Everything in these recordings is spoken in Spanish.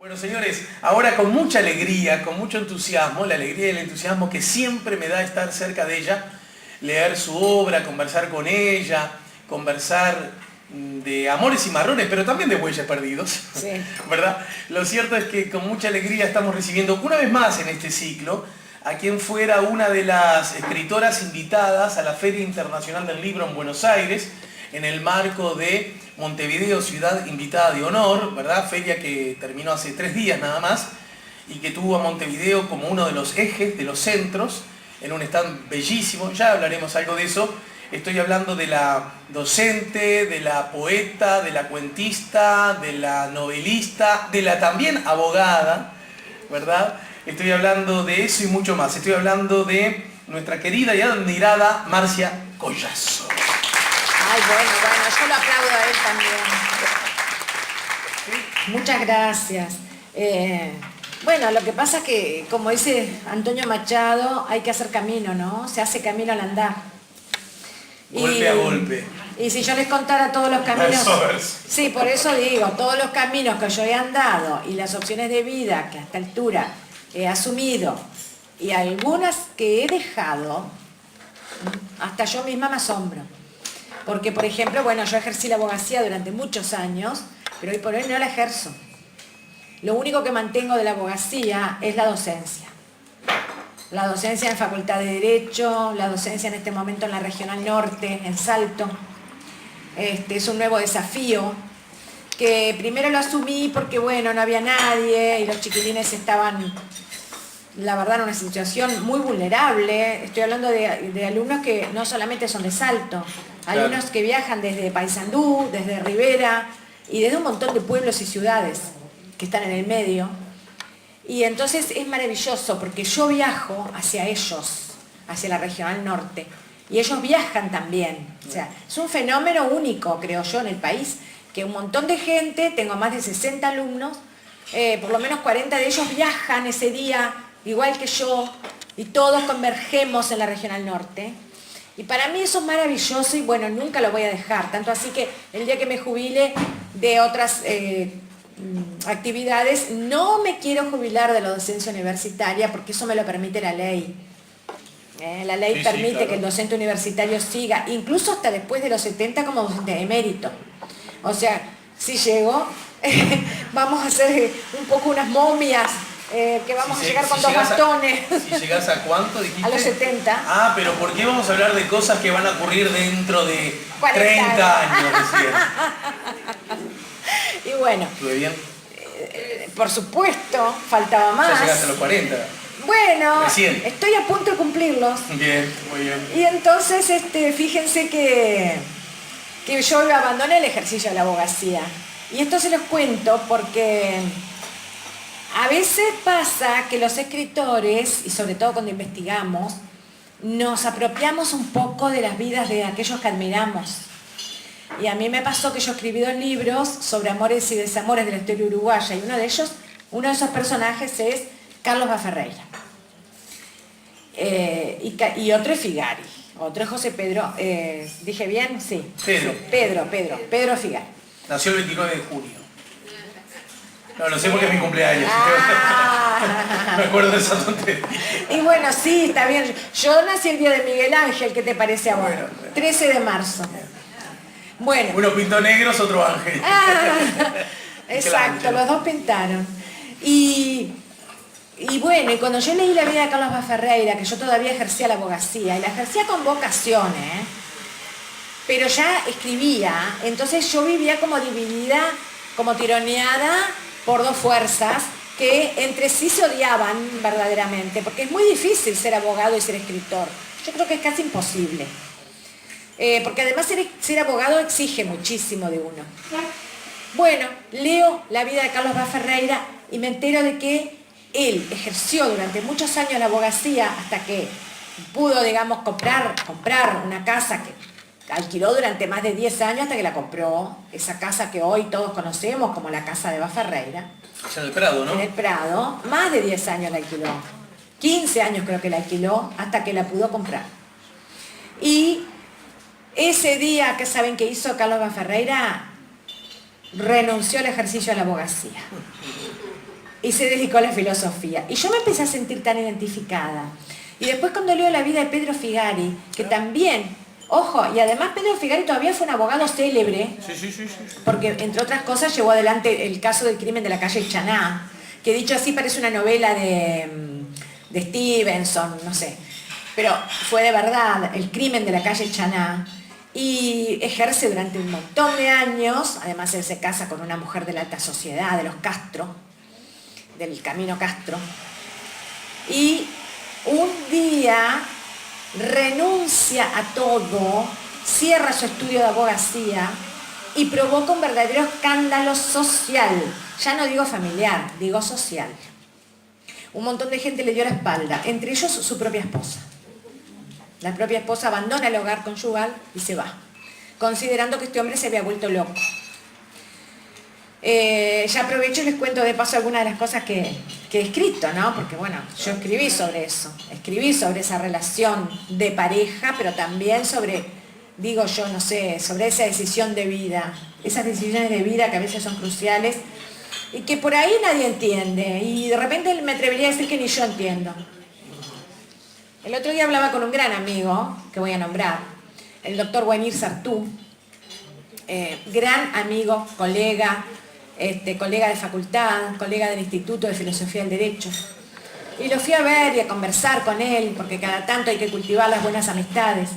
Bueno, señores, ahora con mucha alegría, con mucho entusiasmo, la alegría y el entusiasmo que siempre me da estar cerca de ella, leer su obra, conversar con ella, conversar de amores y marrones, pero también de bueyes perdidos, sí. ¿Verdad? Lo cierto es que con mucha alegría estamos recibiendo una vez más en este ciclo a quien fuera una de las escritoras invitadas a la Feria Internacional del Libro en Buenos Aires, en el marco de Montevideo, ciudad invitada de honor, ¿verdad? Feria que terminó hace 3 días nada más y que tuvo a Montevideo como uno de los ejes, de los centros, en un stand bellísimo. Ya hablaremos algo de eso. Estoy hablando de la docente, de la poeta, de la cuentista, de la novelista, de la también abogada, ¿verdad? Estoy hablando de eso y mucho más. Estoy hablando de nuestra querida y admirada Marcia Collazo. Ay, bueno, yo lo aplaudo a él también. Muchas gracias. Bueno, lo que pasa es que, como dice Antonio Machado, hay que hacer camino, ¿no? Se hace camino al andar. Golpe a golpe. Y si yo les contara todos los caminos... Sí, por eso digo, todos los caminos que yo he andado y las opciones de vida que a esta altura he asumido y algunas que he dejado, hasta yo misma me asombro. Porque, por ejemplo, bueno, yo ejercí la abogacía durante muchos años, pero hoy por hoy no la ejerzo. Lo único que mantengo de la abogacía es la docencia. La docencia en Facultad de Derecho, la docencia en este momento en la Regional Norte, en Salto. Es un nuevo desafío, que primero lo asumí porque, bueno, no había nadie y los chiquilines estaban, la verdad, en una situación muy vulnerable. Estoy hablando de alumnos que no solamente son de Salto, hay unos que viajan desde Paysandú, desde Rivera y desde un montón de pueblos y ciudades que están en el medio. Y entonces es maravilloso porque yo viajo hacia ellos, hacia la Regional Norte, y ellos viajan también. O sea, es un fenómeno único, creo yo, en el país, que un montón de gente, tengo más de 60 alumnos, por lo menos 40 de ellos viajan ese día, igual que yo, y todos convergemos en la Regional Norte. Y para mí eso es maravilloso y bueno, nunca lo voy a dejar. Tanto así que el día que me jubile de otras actividades, no me quiero jubilar de la docencia universitaria porque eso me lo permite la ley. La ley permite claro, que el docente universitario siga, incluso hasta después de los 70 como docente de mérito. O sea, si llego, vamos a hacer un poco unas momias. Que vamos a llegar con 2 bastones. ¿Si llegás a cuánto, dijiste? A los 70. Ah, pero ¿por qué vamos a hablar de cosas que van a ocurrir dentro de 30 años recién? Y bueno. ¿Estuve bien? Por supuesto, faltaba más. Ya llegaste a los 40. Bueno, recién. Estoy a punto de cumplirlos. Bien, muy bien. Y entonces, fíjense que yo abandoné el ejercicio de la abogacía. Y esto se los cuento porque... A veces pasa que los escritores, y sobre todo cuando investigamos, nos apropiamos un poco de las vidas de aquellos que admiramos. Y a mí me pasó que yo he escribido libros sobre amores y desamores de la historia uruguaya, y uno de esos personajes es Carlos Baferreira. Y otro es Figari, otro es José Pedro, ¿dije bien? Sí. Pedro Figari. Nació el 29 de junio. No sé porque es mi cumpleaños. Me acuerdo de esa tontería. Y bueno, sí, está bien. Yo nací el día de Miguel Ángel, ¿qué te parece a vos? Bueno, 13 de marzo. Bueno. Uno pintó negros, otro ángel. Exacto, los dos pintaron. Y bueno, y cuando yo leí la vida de Carlos Baferreira, que yo todavía ejercía la abogacía, y la ejercía con vocación, pero ya escribía, entonces yo vivía como dividida, como tironeada por 2 fuerzas que entre sí se odiaban verdaderamente, porque es muy difícil ser abogado y ser escritor. Yo creo que es casi imposible. Porque además ser abogado exige muchísimo de uno. Bueno, leo la vida de Carlos Baferreira y me entero de que él ejerció durante muchos años la abogacía hasta que pudo, digamos, comprar una casa que alquiló durante más de 10 años hasta que la compró, esa casa que hoy todos conocemos como la casa de Baferreira. En el Prado, ¿no? En el Prado, más de 10 años la alquiló. 15 años creo que la alquiló hasta que la pudo comprar. Y ese día, ¿qué saben que hizo Carlos Baferreira? Renunció al ejercicio de la abogacía. y se dedicó a la filosofía. Y yo me empecé a sentir tan identificada. Y después cuando leo la vida de Pedro Figari, que también, ojo, y además Pedro Figari todavía fue un abogado célebre, Sí. porque entre otras cosas llevó adelante el caso del crimen de la calle Chaná, que dicho así parece una novela de Stevenson, no sé, pero fue de verdad el crimen de la calle Chaná, y ejerce durante un montón de años. Además él se casa con una mujer de la alta sociedad, de los Castro, del camino Castro, y un día renuncia a todo, cierra su estudio de abogacía y provoca un verdadero escándalo social. Ya no digo familiar, digo social. Un montón de gente le dio la espalda, entre ellos su propia esposa. La propia esposa abandona el hogar conyugal y se va, considerando que este hombre se había vuelto loco. Ya aprovecho y les cuento de paso algunas de las cosas que he escrito, ¿no? Porque bueno, yo escribí sobre eso, escribí sobre esa relación de pareja, pero también sobre, digo yo, no sé, sobre esa decisión de vida, esas decisiones de vida que a veces son cruciales y que por ahí nadie entiende, y de repente me atrevería a decir que ni yo entiendo. El otro día hablaba con un gran amigo, que voy a nombrar, el doctor Wenir Sartú, gran amigo, colega, colega de facultad, colega del Instituto de Filosofía del Derecho. Y lo fui a ver y a conversar con él, porque cada tanto hay que cultivar las buenas amistades.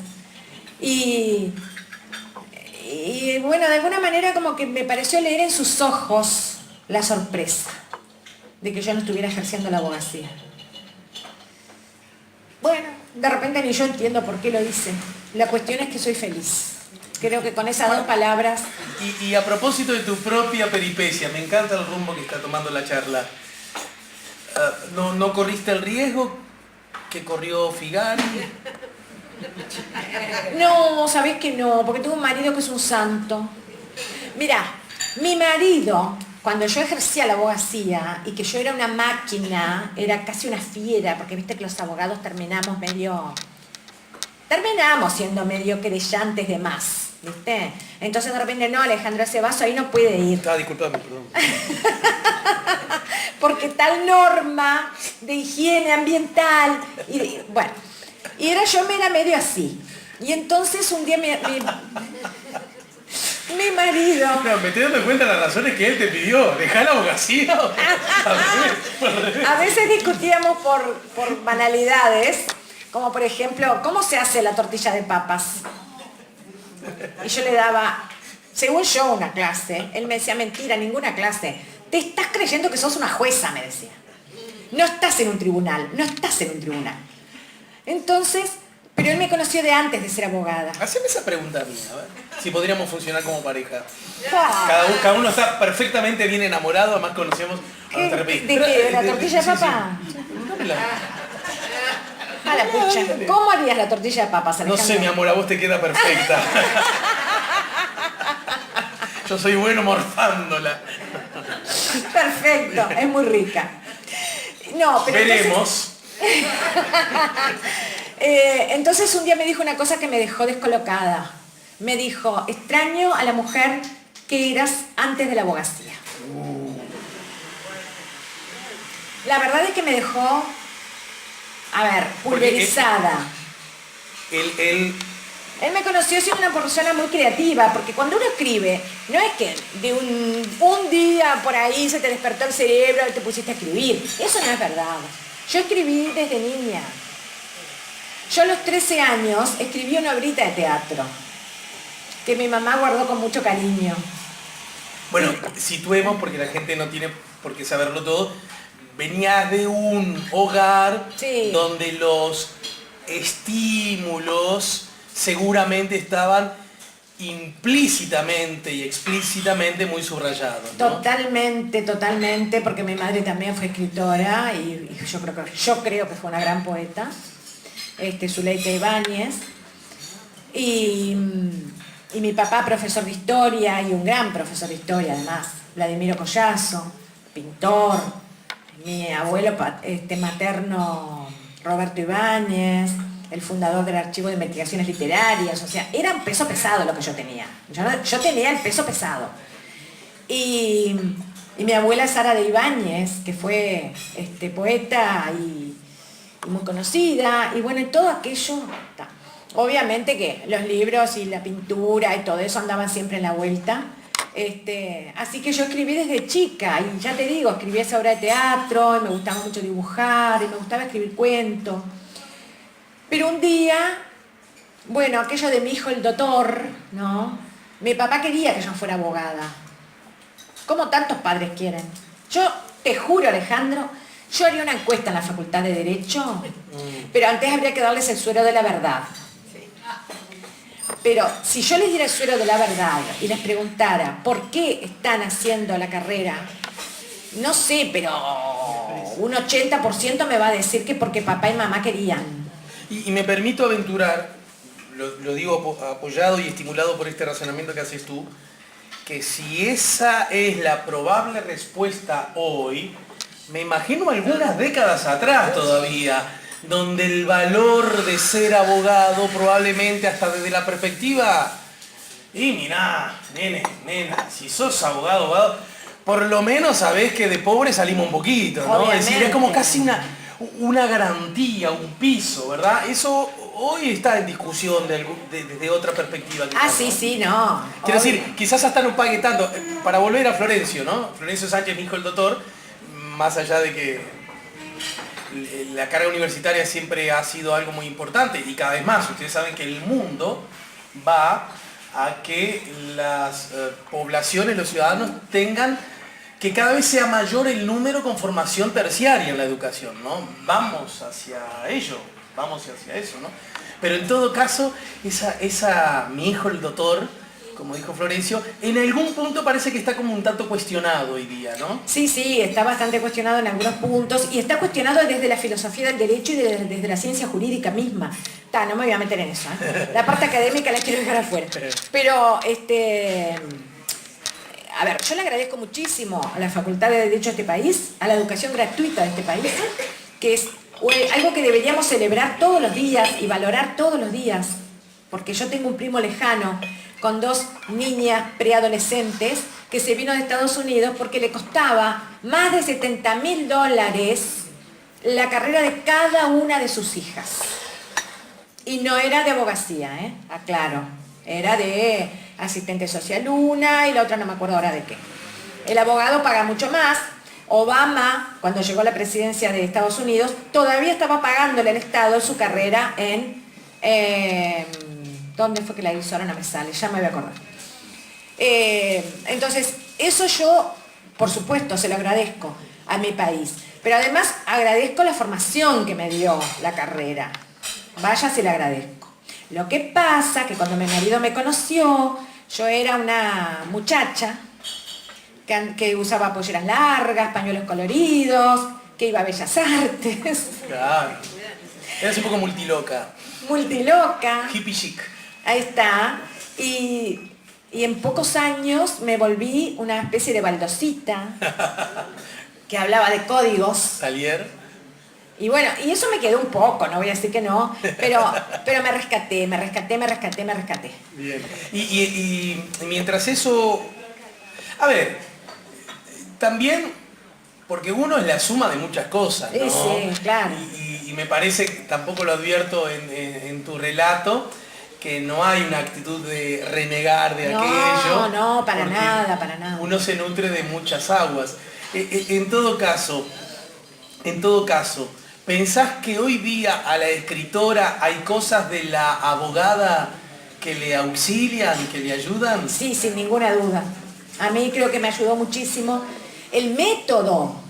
Y bueno, de alguna manera como que me pareció leer en sus ojos la sorpresa de que yo no estuviera ejerciendo la abogacía. Bueno, de repente ni yo entiendo por qué lo hice. La cuestión es que soy feliz. Creo que con esas dos palabras... Y a propósito de tu propia peripecia, me encanta el rumbo que está tomando la charla. ¿No corriste el riesgo que corrió Figari? No, sabés que no, porque tengo un marido que es un santo. Mirá, mi marido, cuando yo ejercía la abogacía y que yo era una máquina, era casi una fiera, porque viste que los abogados terminamos siendo medio querellantes de más, ¿viste? Entonces de repente, no, Alejandro, ese vaso ahí no puede ir. Disculpame, perdón. Porque tal norma de higiene ambiental, bueno, y yo me era medio así. Y entonces un día mi marido... No, me estoy dando cuenta de las razones que él te pidió. Dejá la abogacía. A veces discutíamos por banalidades, como por ejemplo, ¿cómo se hace la tortilla de papas? Y yo le daba, según yo, una clase. Él me decía, mentira, ninguna clase. Te estás creyendo que sos una jueza, me decía. No estás en un tribunal, no estás en un tribunal. Entonces, pero él me conoció de antes de ser abogada. Haceme esa pregunta mía, a ver, si podríamos funcionar como pareja. Cada uno está perfectamente bien enamorado, además conocemos a nuestra ¿De qué? ¿De la tortilla de papa? A la pucha. ¿Cómo harías la tortilla de papas, Alejandro? No sé, mi amor, a vos te queda perfecta. Yo soy bueno morfándola. Perfecto, es muy rica. No, pero veremos. Entonces un día me dijo una cosa que me dejó descolocada. Me dijo, extraño a la mujer que eras antes de la abogacía. La verdad es que me dejó, a ver, pulverizada. Él me conoció siendo una persona muy creativa, porque cuando uno escribe, no es que de un día por ahí se te despertó el cerebro y te pusiste a escribir. Eso no es verdad. Yo escribí desde niña. Yo a los 13 años escribí una obrita de teatro, que mi mamá guardó con mucho cariño. Bueno, situemos, porque la gente no tiene por qué saberlo todo. Venías de un hogar donde los estímulos seguramente estaban implícitamente y explícitamente muy subrayados, ¿no? Totalmente, porque mi madre también fue escritora y yo creo que fue una gran poeta, Zuleika Ibáñez, y mi papá profesor de historia, y un gran profesor de historia además, Vladimiro Collazo, pintor, mi abuelo materno Roberto Ibáñez, el fundador del Archivo de Investigaciones Literarias, o sea, era un peso pesado lo que yo tenía. Yo tenía el peso pesado. Y Y mi abuela Sara de Ibáñez, que fue poeta y muy conocida, y bueno, y todo aquello, ta. Obviamente que los libros y la pintura y todo eso andaban siempre en la vuelta. Así que yo escribí desde chica, y ya te digo, escribí esa obra de teatro, y me gustaba mucho dibujar, y me gustaba escribir cuentos. Pero un día, bueno, aquello de mi hijo el doctor, ¿no? Mi papá quería que yo fuera abogada. Como tantos padres quieren. Yo te juro, Alejandro, yo haría una encuesta en la Facultad de Derecho, pero antes habría que darles el suero de la verdad. Pero si yo les diera el suero de la verdad y les preguntara por qué están haciendo la carrera, no sé, pero un 80% me va a decir que porque papá y mamá querían. Y me permito aventurar, lo digo apoyado y estimulado por este razonamiento que haces tú, que si esa es la probable respuesta hoy, me imagino algunas décadas atrás todavía, donde el valor de ser abogado probablemente hasta desde la perspectiva, y mirá, nene, nena, si sos abogado, por lo menos sabés que de pobre salimos un poquito, ¿no? Obviamente. Es decir, es como casi una garantía, un piso, ¿verdad? Eso hoy está en discusión desde otra perspectiva. Ah, sí, sí, no. Quiero decir, quizás hasta no pague tanto. Para volver a Florencio, ¿no? Florencio Sánchez, mi hijo el doctor, más allá de que la carga universitaria siempre ha sido algo muy importante y cada vez más. Ustedes saben que el mundo va a que las poblaciones, los ciudadanos tengan que cada vez sea mayor el número con formación terciaria en la educación, ¿no? Vamos hacia ello, vamos hacia eso, ¿no? Pero en todo caso, mi hijo el doctor, como dijo Florencio, en algún punto parece que está como un tanto cuestionado hoy día, ¿no? Sí, sí, está bastante cuestionado en algunos puntos y está cuestionado desde la filosofía del derecho y desde la ciencia jurídica misma. No me voy a meter en eso, ¿eh? La parte académica la quiero dejar afuera. Pero, a ver, yo le agradezco muchísimo a la Facultad de Derecho de este país, a la educación gratuita de este país, que es algo que deberíamos celebrar todos los días y valorar todos los días, porque yo tengo un primo lejano con 2 niñas preadolescentes que se vino de Estados Unidos porque le costaba más de $70.000 la carrera de cada una de sus hijas. Y no era de abogacía, aclaro, era de asistente social una y la otra no me acuerdo ahora de qué. El abogado paga mucho más. Obama, cuando llegó a la presidencia de Estados Unidos, todavía estaba pagándole al Estado su carrera en... ¿dónde fue que la hizo? Ahora no me sale, ya me voy a acordar. Entonces, eso yo, por supuesto, se lo agradezco a mi país. Pero además agradezco la formación que me dio la carrera. Vaya si le agradezco. Lo que pasa que cuando mi marido me conoció, yo era una muchacha que usaba polleras largas, pañuelos coloridos, que iba a Bellas Artes. Claro. Eras un poco multiloca. Multiloca. Hippie chic. Ahí está. Y en pocos años me volví una especie de baldosita que hablaba de códigos. Salier. Y bueno, y eso me quedó un poco, no voy a decir que no, pero me rescaté. Bien. Y mientras eso... A ver, también, porque uno es la suma de muchas cosas, ¿no? Sí, claro. Y me parece, tampoco lo advierto en tu relato, que no hay una actitud de renegar de aquello. No, para nada. Uno se nutre de muchas aguas. En todo caso, ¿pensás que hoy día a la escritora hay cosas de la abogada que le auxilian, que le ayudan? Sí, sin ninguna duda. A mí creo que me ayudó muchísimo el método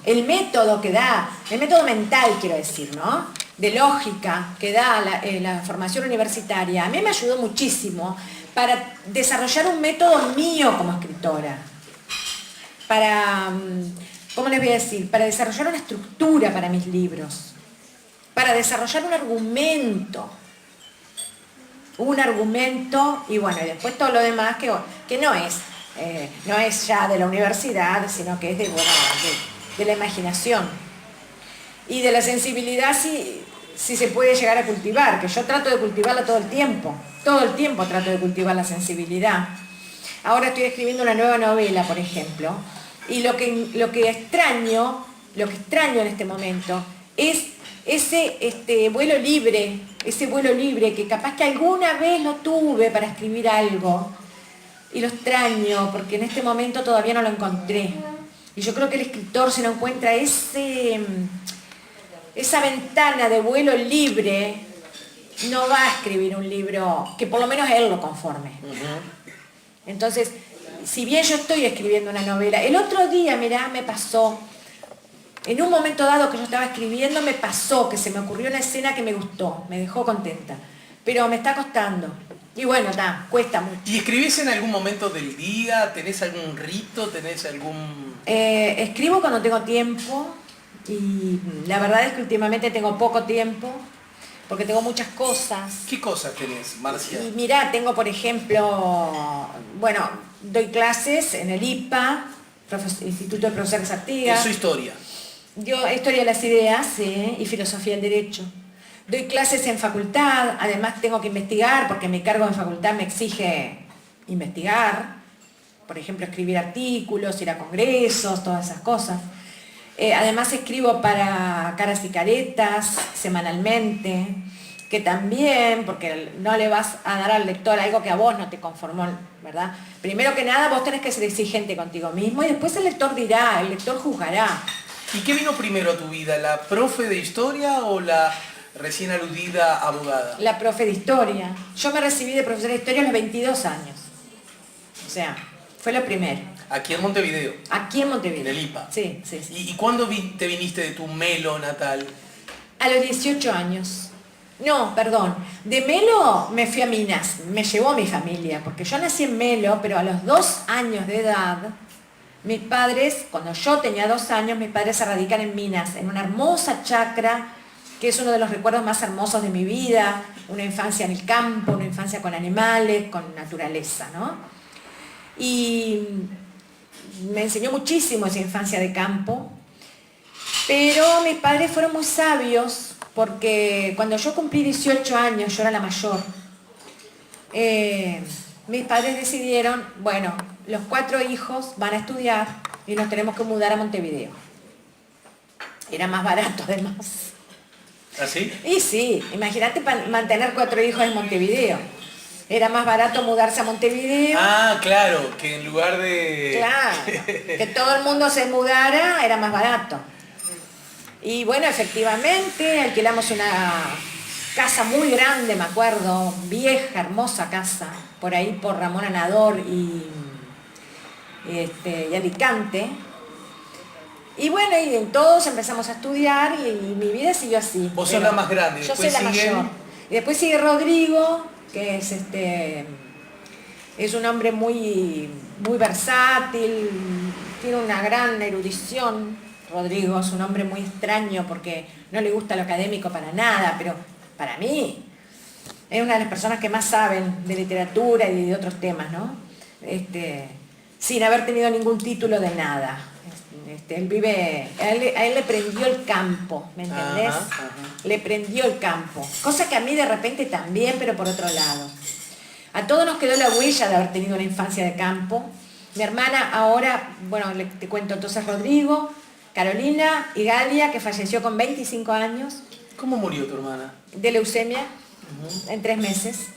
que da, el método mental quiero decir, ¿no? De lógica que da la formación universitaria, a mí me ayudó muchísimo para desarrollar un método mío como escritora. Para, ¿cómo les voy a decir? Para desarrollar una estructura para mis libros. Para desarrollar un argumento y bueno, y después todo lo demás que no es ya de la universidad, sino que es de la imaginación y de la sensibilidad si se puede llegar a cultivar, que yo trato de cultivarla todo el tiempo trato de cultivar la sensibilidad. Ahora estoy escribiendo una nueva novela, por ejemplo, Y lo que extraño en este momento es ese vuelo libre, que capaz que alguna vez lo tuve para escribir algo, y lo extraño porque en este momento todavía no lo encontré. Y yo creo que el escritor, si no encuentra esa ventana de vuelo libre, no va a escribir un libro que por lo menos él lo conforme. Entonces, si bien yo estoy escribiendo una novela, el otro día, mirá, me pasó, en un momento dado que yo estaba escribiendo, me pasó que se me ocurrió una escena que me gustó, me dejó contenta, pero me está costando. Y bueno, cuesta mucho. ¿Y escribís en algún momento del día? ¿Tenés algún rito? ¿Tenés algún...? Escribo cuando tengo tiempo, y la verdad es que últimamente tengo poco tiempo, porque tengo muchas cosas. ¿Qué cosas tenés, Marcia? Y mirá, tengo por ejemplo, bueno, doy clases en el IPA, Instituto de Profesores Artigas. Eso historia. Yo historia de las ideas y filosofía del derecho. Doy clases en facultad, además tengo que investigar porque mi cargo en facultad me exige investigar, por ejemplo escribir artículos, ir a congresos, todas esas cosas. Además escribo para Caras y Caretas semanalmente, que también, porque no le vas a dar al lector algo que a vos no te conformó, ¿verdad? Primero que nada vos tenés que ser exigente contigo mismo y después el lector dirá, el lector juzgará. ¿Y qué vino primero a tu vida, la profe de historia o la recién aludida abogada? La profe de historia. Yo me recibí de profesora de historia a los 22 años. O sea, fue lo primero. Aquí en Montevideo. Aquí en Montevideo. En el IPA. Sí. ¿Y cuándo te viniste de tu Melo natal? A los 18 años. No, perdón. De Melo me fui a Minas. Me llevó mi familia, porque yo nací en Melo, pero a los 2 años de edad, mis padres, cuando yo tenía 2 años, mis padres se radican en Minas, en una hermosa chacra, que es uno de los recuerdos más hermosos de mi vida, una infancia en el campo, una infancia con animales, con naturaleza, ¿no? Y me enseñó muchísimo esa infancia de campo, pero mis padres fueron muy sabios, porque cuando yo cumplí 18 años, yo era la mayor, mis padres decidieron, bueno, los 4 hijos van a estudiar y nos tenemos que mudar a Montevideo. Era más barato además. ¿Así? Y sí, imagínate mantener 4 hijos en Montevideo. Era más barato mudarse a Montevideo. Ah, claro, que en lugar de... Claro, que todo el mundo se mudara, era más barato. Y bueno, efectivamente, alquilamos una casa muy grande, me acuerdo, vieja, hermosa casa, por ahí por Ramón Anador y Alicante. Y bueno, y todos empezamos a estudiar y mi vida siguió así. Vos sos la más grande. Yo soy la mayor. Y después sigue Rodrigo, que es un hombre muy versátil, tiene una gran erudición. Rodrigo es un hombre muy extraño porque no le gusta lo académico para nada, pero para mí es una de las personas que más saben de literatura y de otros temas, ¿no? Sin haber tenido ningún título de nada. A él le prendió el campo, ¿me entendés? Ajá. Le prendió el campo, cosa que a mí de repente también, pero por otro lado. A todos nos quedó la huella de haber tenido una infancia de campo. Mi hermana ahora, bueno, te cuento entonces Rodrigo, Carolina y Galia, que falleció con 25 años. ¿Cómo murió tu hermana? De leucemia, en 3 meses.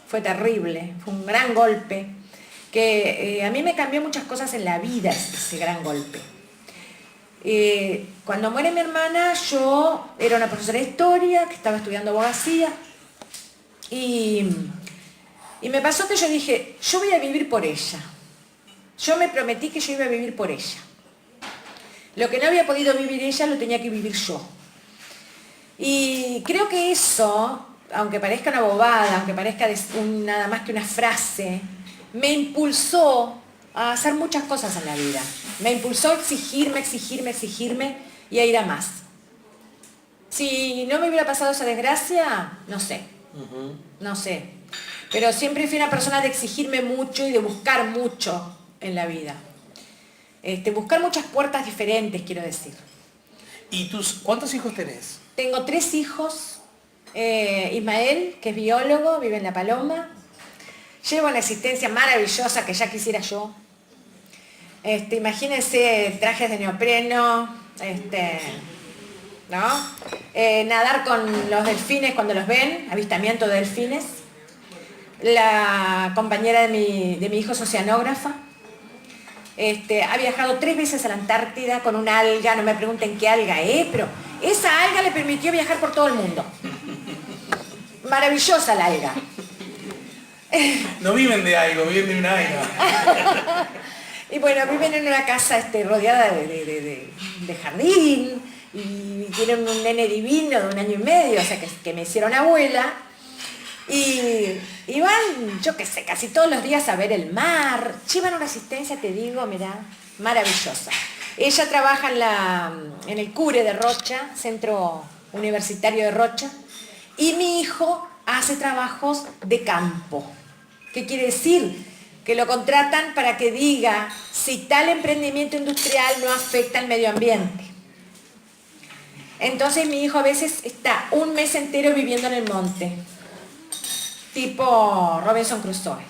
Fue terrible, fue un gran golpe, que a mí me cambió muchas cosas en la vida ese gran golpe. Cuando muere mi hermana, yo era una profesora de historia, que estaba estudiando abogacía, y me pasó que yo dije, yo voy a vivir por ella. Yo me prometí que yo iba a vivir por ella. Lo que no había podido vivir ella, lo tenía que vivir yo. Y creo que eso, aunque parezca una bobada, aunque parezca nada más que una frase, me impulsó a hacer muchas cosas en la vida. Me impulsó a exigirme y a ir a más. Si no me hubiera pasado esa desgracia, no sé. No sé. Pero siempre fui una persona de exigirme mucho y de buscar mucho en la vida. Buscar muchas puertas diferentes, quiero decir. ¿Y cuántos hijos tenés? Tengo 3 hijos. Ismael, que es biólogo, vive en La Paloma. Llevo una existencia maravillosa que ya quisiera yo. Imagínense trajes de neopreno, ¿no? Nadar con los delfines cuando los ven, avistamiento de delfines. La compañera de mi hijo es oceanógrafa. Ha viajado 3 veces a la Antártida con una alga, no me pregunten qué alga es, pero esa alga le permitió viajar por todo el mundo. Maravillosa la alga. No viven de algo, viven de una alga. Y bueno, viven en una casa rodeada de jardín y tienen un nene divino de 1 año y medio, o sea que me hicieron abuela. Y van, yo qué sé, casi todos los días a ver el mar. Llevan una asistencia, te digo, mirá, maravillosa. Ella trabaja en el CURE de Rocha, Centro Universitario de Rocha, y mi hijo hace trabajos de campo. ¿Qué quiere decir? Que lo contratan para que diga si tal emprendimiento industrial no afecta al medio ambiente. Entonces mi hijo a veces está 1 mes entero viviendo en el monte, tipo Robinson Crusoe.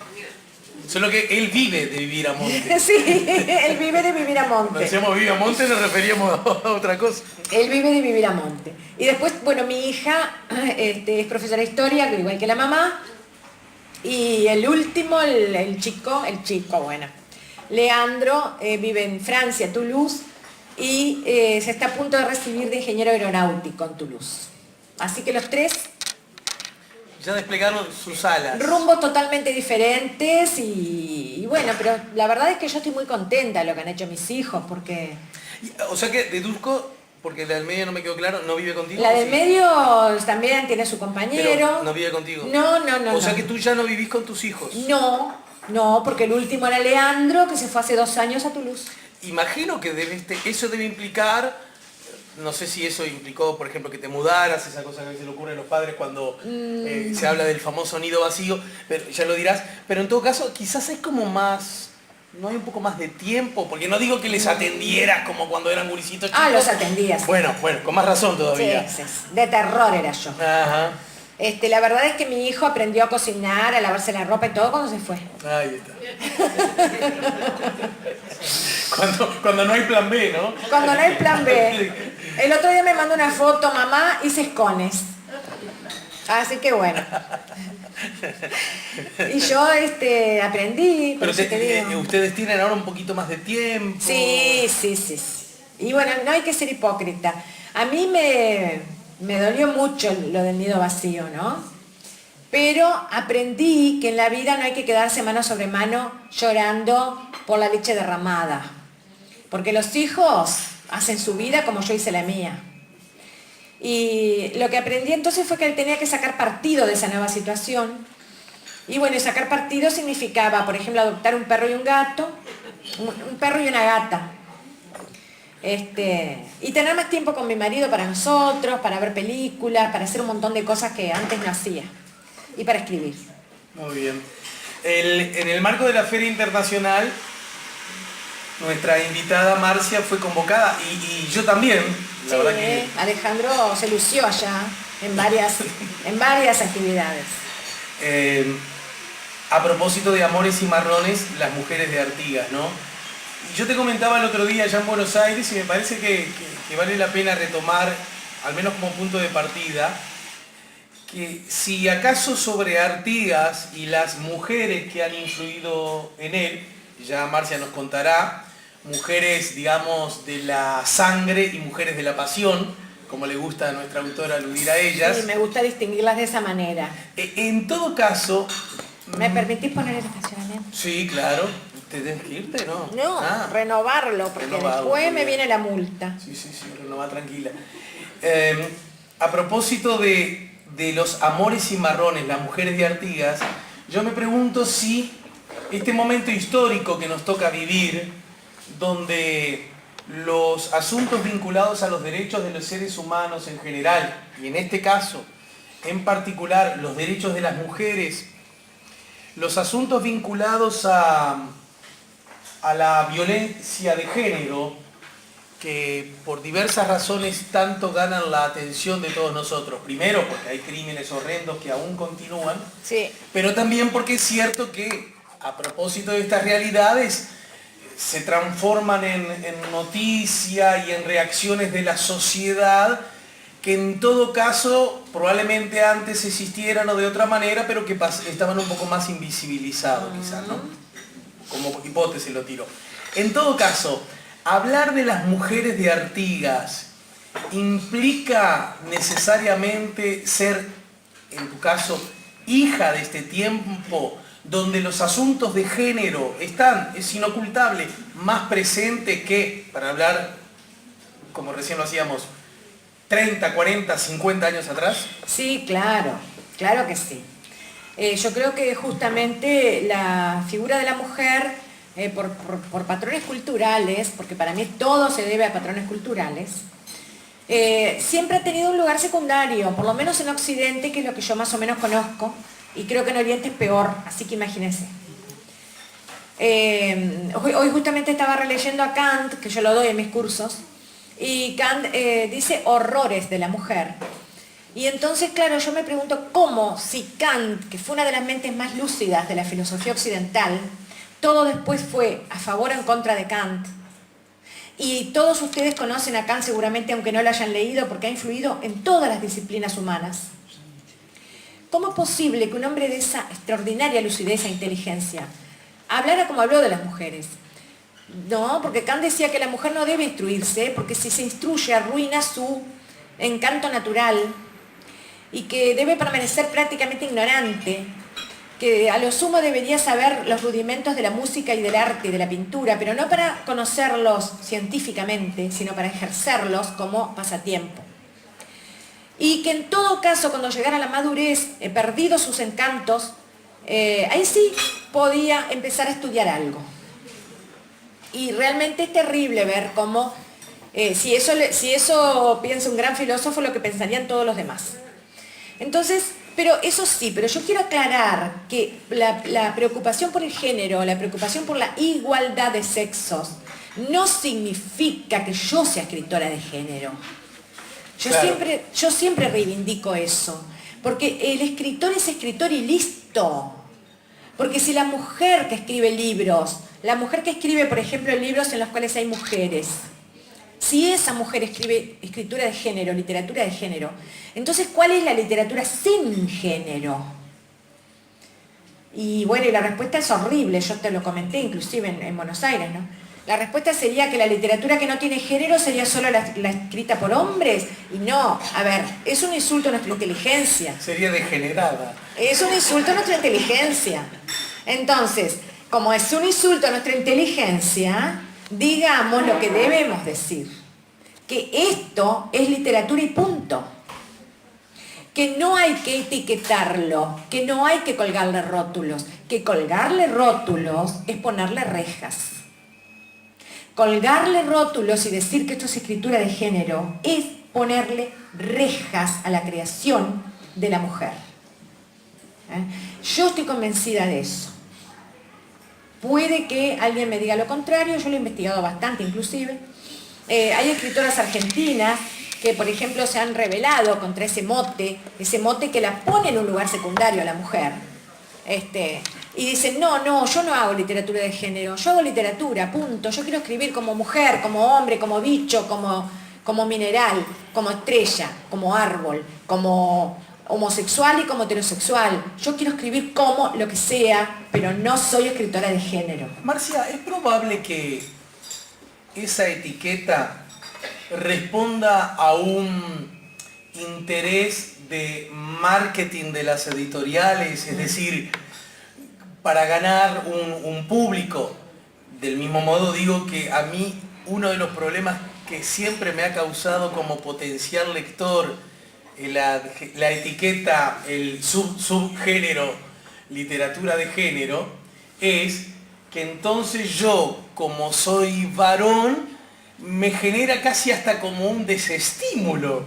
Solo que él vive de vivir a monte. Sí, él vive de vivir a monte. Cuando decíamos vivir a monte nos referíamos a otra cosa. Él vive de vivir a monte. Y después, bueno, mi hija es profesora de historia, igual que la mamá. Y el último, el chico, bueno, Leandro, vive en Francia, Toulouse, y se está a punto de recibir de ingeniero aeronáutico en Toulouse. Así que los 3... ya desplegaron sus alas. Rumbos totalmente diferentes y bueno, pero la verdad es que yo estoy muy contenta de lo que han hecho mis hijos, porque... O sea que deduzco, porque la del medio no me quedó claro, ¿no vive contigo? La del sí? medio también tiene su compañero. Pero no vive contigo. No. O sea que tú ya no vivís con tus hijos. No, porque el último era Leandro, que se fue hace 2 años a Toulouse. Imagino que eso debe implicar, no sé si eso implicó, por ejemplo, que te mudaras, esa cosa que a veces le ocurre a los padres cuando se habla del famoso nido vacío, pero ya lo dirás, pero en todo caso quizás hay como más, no hay un poco más de tiempo, porque no digo que les atendieras como cuando eran gurisitos chicos. Los atendías. Bueno, con más razón todavía. Sí, de terror era yo. Ajá. La verdad es que mi hijo aprendió a cocinar, a lavarse la ropa y todo cuando se fue. Ahí está. Cuando no hay plan B, ¿no? Cuando no hay plan B. El otro día me mandó una foto, mamá, hice escones. Así que bueno. Y yo aprendí. Pero ustedes tienen ahora un poquito más de tiempo. Sí. Y bueno, no hay que ser hipócrita. A mí me dolió mucho lo del nido vacío, ¿no? Pero aprendí que en la vida no hay que quedarse mano sobre mano llorando por la leche derramada. Porque los hijos hacen su vida como yo hice la mía. Y lo que aprendí entonces fue que él tenía que sacar partido de esa nueva situación. Y bueno, sacar partido significaba, por ejemplo, adoptar un perro y un gato, un perro y una gata. Y tener más tiempo con mi marido para nosotros, para ver películas, para hacer un montón de cosas que antes no hacía. Y para escribir. Muy bien. En el marco de la Feria Internacional, nuestra invitada Marcia fue convocada y yo también. La verdad que... Alejandro se lució allá en varias actividades. A propósito de Amores y Marrones, las mujeres de Artigas, ¿no? Y yo te comentaba el otro día allá en Buenos Aires y me parece que vale la pena retomar, al menos como punto de partida, que si acaso sobre Artigas y las mujeres que han influido en él, ya Marcia nos contará, mujeres, digamos, de la sangre y mujeres de la pasión, como le gusta a nuestra autora aludir a ellas. Sí, me gusta distinguirlas de esa manera. En todo caso... ¿Me permitís poner el estacionamiento? Sí, claro. ¿Tienes que irte, no? No, renovarlo, porque después me viene la multa. Sí, renová tranquila. A propósito de los Amores y Marrones, las mujeres de Artigas, yo me pregunto si este momento histórico que nos toca vivir, donde los asuntos vinculados a los derechos de los seres humanos en general, y en este caso, en particular, los derechos de las mujeres, los asuntos vinculados a la violencia de género, que por diversas razones tanto ganan la atención de todos nosotros. Primero, porque hay crímenes horrendos que aún continúan, sí, pero también porque es cierto que, a propósito de estas realidades, se transforman en noticia y en reacciones de la sociedad que en todo caso probablemente antes existieran o de otra manera, pero que estaban un poco más invisibilizados quizás, ¿no? Como hipótesis lo tiro. En todo caso, hablar de las mujeres de Artigas implica necesariamente ser, en tu caso, hija de este tiempo donde los asuntos de género están, es inocultable, más presente que, para hablar, como recién lo hacíamos, 30, 40, 50 años atrás? Sí, claro, claro que sí. Yo creo que justamente la figura de la mujer, por patrones culturales, porque para mí todo se debe a patrones culturales, siempre ha tenido un lugar secundario, por lo menos en Occidente, que es lo que yo más o menos conozco, y creo que en Oriente es peor, así que imagínense. Hoy justamente estaba releyendo a Kant, que yo lo doy en mis cursos, y Kant dice horrores de la mujer. Y entonces, claro, yo me pregunto cómo, si Kant, que fue una de las mentes más lúcidas de la filosofía occidental, todo después fue a favor o en contra de Kant. Y todos ustedes conocen a Kant seguramente, aunque no lo hayan leído, porque ha influido en todas las disciplinas humanas. ¿Cómo es posible que un hombre de esa extraordinaria lucidez e inteligencia hablara como habló de las mujeres? No, porque Kant decía que la mujer no debe instruirse, porque si se instruye arruina su encanto natural y que debe permanecer prácticamente ignorante, que a lo sumo debería saber los rudimentos de la música y del arte y de la pintura, pero no para conocerlos científicamente, sino para ejercerlos como pasatiempo. Y que en todo caso, cuando llegara a la madurez, perdidos sus encantos, ahí sí podía empezar a estudiar algo. Y realmente es terrible ver cómo, si eso piensa un gran filósofo, lo que pensarían todos los demás. Entonces, pero eso sí, pero yo quiero aclarar que la preocupación por el género, la preocupación por la igualdad de sexos, no significa que yo sea escritora de género. Yo siempre reivindico eso, porque el escritor es escritor y listo. Porque si la mujer que escribe libros, la mujer que escribe, por ejemplo, libros en los cuales hay mujeres, si esa mujer escribe escritura de género, literatura de género, entonces, ¿cuál es la literatura sin género? Y bueno, y la respuesta es horrible, yo te lo comenté inclusive en Buenos Aires, ¿no? La respuesta sería que la literatura que no tiene género sería solo la escrita por hombres. Y no, a ver, es un insulto a nuestra inteligencia. Sería degenerada. Es un insulto a nuestra inteligencia. Entonces, como es un insulto a nuestra inteligencia, digamos lo que debemos decir. Que esto es literatura y punto. Que no hay que etiquetarlo, que no hay que colgarle rótulos. Que colgarle rótulos es ponerle rejas. Colgarle rótulos y decir que esto es escritura de género es ponerle rejas a la creación de la mujer. Yo estoy convencida de eso. Puede que alguien me diga lo contrario, yo lo he investigado bastante inclusive. Hay escritoras argentinas que, por ejemplo, se han rebelado contra ese mote que la pone en un lugar secundario a la mujer. Y dicen, no, yo no hago literatura de género, yo hago literatura, punto. Yo quiero escribir como mujer, como hombre, como bicho, como mineral, como estrella, como árbol, como homosexual y como heterosexual. Yo quiero escribir como lo que sea, pero no soy escritora de género. Marcia, ¿es probable que esa etiqueta responda a un interés de marketing de las editoriales? Es decir, para ganar un público. Del mismo modo digo que a mí uno de los problemas que siempre me ha causado como potencial lector la etiqueta, el subgénero, literatura de género, es que entonces yo, como soy varón, me genera casi hasta como un desestímulo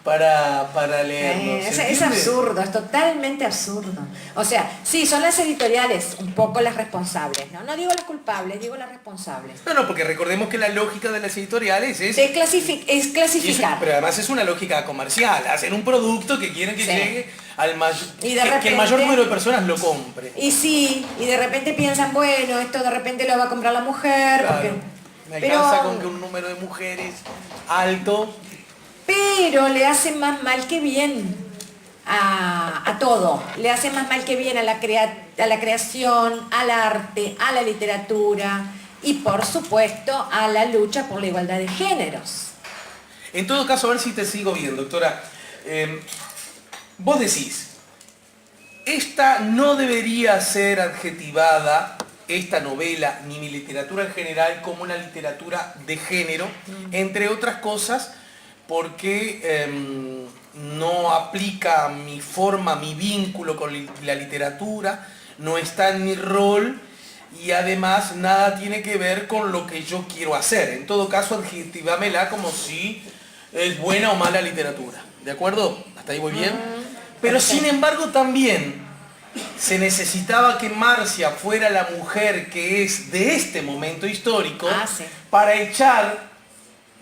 para leerlo. Es absurdo, es totalmente absurdo. O sea, sí, son las editoriales un poco las responsables, ¿no? No digo las culpables, digo las responsables. No, porque recordemos que la lógica de las editoriales es clasificar. Pero además es una lógica comercial. Hacen un producto que quieren que llegue al que el mayor número de personas lo compre. Y sí, y de repente piensan, bueno, esto de repente lo va a comprar la mujer. Claro, porque, me alcanza con que un número de mujeres alto. Pero le hace más mal que bien a todo. Le hace más mal que bien a la creación, al arte, a la literatura y por supuesto a la lucha por la igualdad de géneros. En todo caso, a ver si te sigo bien, doctora. Vos decís, esta no debería ser adjetivada, esta novela, ni mi literatura en general, como una literatura de género, entre otras cosas, porque no aplica mi forma, mi vínculo con la literatura, no está en mi rol y además nada tiene que ver con lo que yo quiero hacer. En todo caso, adjetivámela como si es buena o mala literatura. ¿De acuerdo? ¿Hasta ahí voy bien? Pero sin embargo también se necesitaba que Marcia fuera la mujer que es de este momento histórico para echar